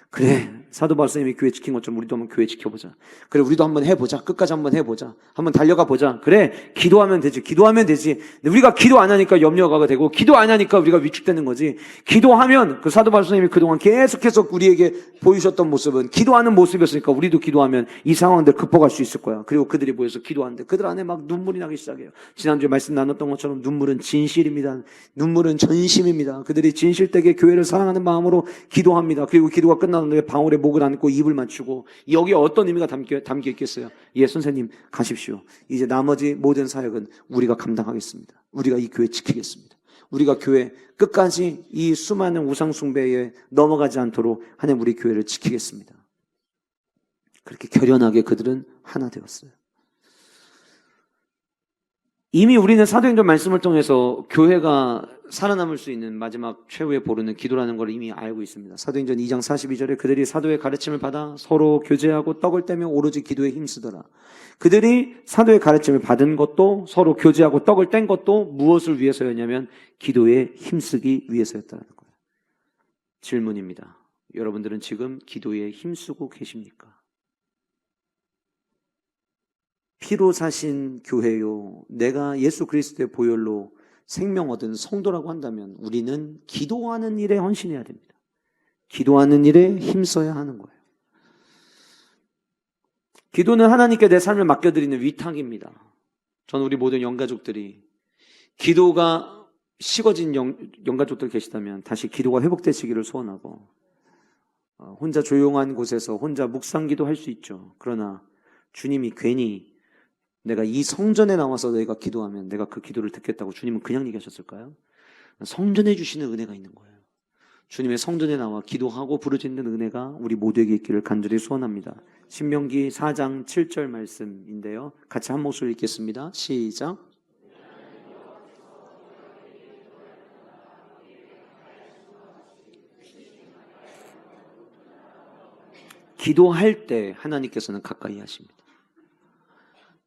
그래 사도 바울 선생님이 교회 지킨 것처럼 우리도 한번 교회 지켜보자. 그래 우리도 한번 해보자. 끝까지 한번 해보자. 한번 달려가 보자. 그래 기도하면 되지. 기도하면 되지. 근데 우리가 기도 안 하니까 염려가 되고 기도 안 하니까 우리가 위축되는 거지. 기도하면 그 사도 바울 선생님이 그동안 계속해서 우리에게 보이셨던 모습은 기도하는 모습이었으니까 우리도 기도하면 이 상황들 극복할 수 있을 거야. 그리고 그들이 모여서 기도하는데 그들 안에 막 눈물이 나기 시작해요. 지난주에 말씀 나눴던 것처럼 눈물은 진실입니다. 눈물은 전심입니다. 그들이 진실되게 교회를 사랑하는 마음으로 기도합니다. 그리고 기도가 끝나는데 방울에 목을 안고 입을 맞추고 여기에 어떤 의미가 담겨 있겠어요? 예, 선생님 가십시오. 이제 나머지 모든 사역은 우리가 감당하겠습니다. 우리가 이 교회 지키겠습니다. 우리가 교회 끝까지 이 수많은 우상 숭배에 넘어가지 않도록 하나님 우리 교회를 지키겠습니다. 그렇게 결연하게 그들은 하나 되었어요. 이미 우리는 사도행전 말씀을 통해서 교회가 살아남을 수 있는 마지막 최후의 보루는 기도라는 걸 이미 알고 있습니다. 사도행전 2장 42절에 그들이 사도의 가르침을 받아 서로 교제하고 떡을 떼며 오로지 기도에 힘쓰더라. 그들이 사도의 가르침을 받은 것도 서로 교제하고 떡을 뗀 것도 무엇을 위해서였냐면 기도에 힘쓰기 위해서였다는 거예요. 질문입니다. 여러분들은 지금 기도에 힘쓰고 계십니까? 피로 사신 교회요, 내가 예수 그리스도의 보혈로 생명 얻은 성도라고 한다면 우리는 기도하는 일에 헌신해야 됩니다. 기도하는 일에 힘써야 하는 거예요. 기도는 하나님께 내 삶을 맡겨드리는 위탁입니다. 저는 우리 모든 영가족들이 기도가 식어진 영가족들 계시다면 다시 기도가 회복되시기를 소원하고 혼자 조용한 곳에서 혼자 묵상기도 할 수 있죠. 그러나 주님이 괜히 내가 이 성전에 나와서 내가 기도하면 내가 그 기도를 듣겠다고 주님은 그냥 얘기하셨을까요? 성전해 주시는 은혜가 있는 거예요. 주님의 성전에 나와 기도하고 부르짖는 은혜가 우리 모두에게 있기를 간절히 소원합니다. 신명기 4장 7절 말씀인데요. 같이 한 목소리 읽겠습니다. 시작. 기도할 때 하나님께서는 가까이 하십니다.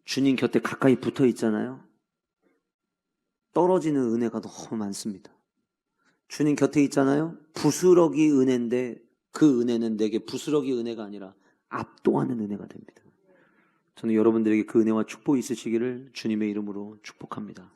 주님 곁에 가까이 붙어 있잖아요. 떨어지는 은혜가 너무 많습니다. 주님 곁에 있잖아요. 부스러기 은혜인데 그 은혜는 내게 부스러기 은혜가 아니라 압도하는 은혜가 됩니다. 저는 여러분들에게 그 은혜와 축복이 있으시기를 주님의 이름으로 축복합니다.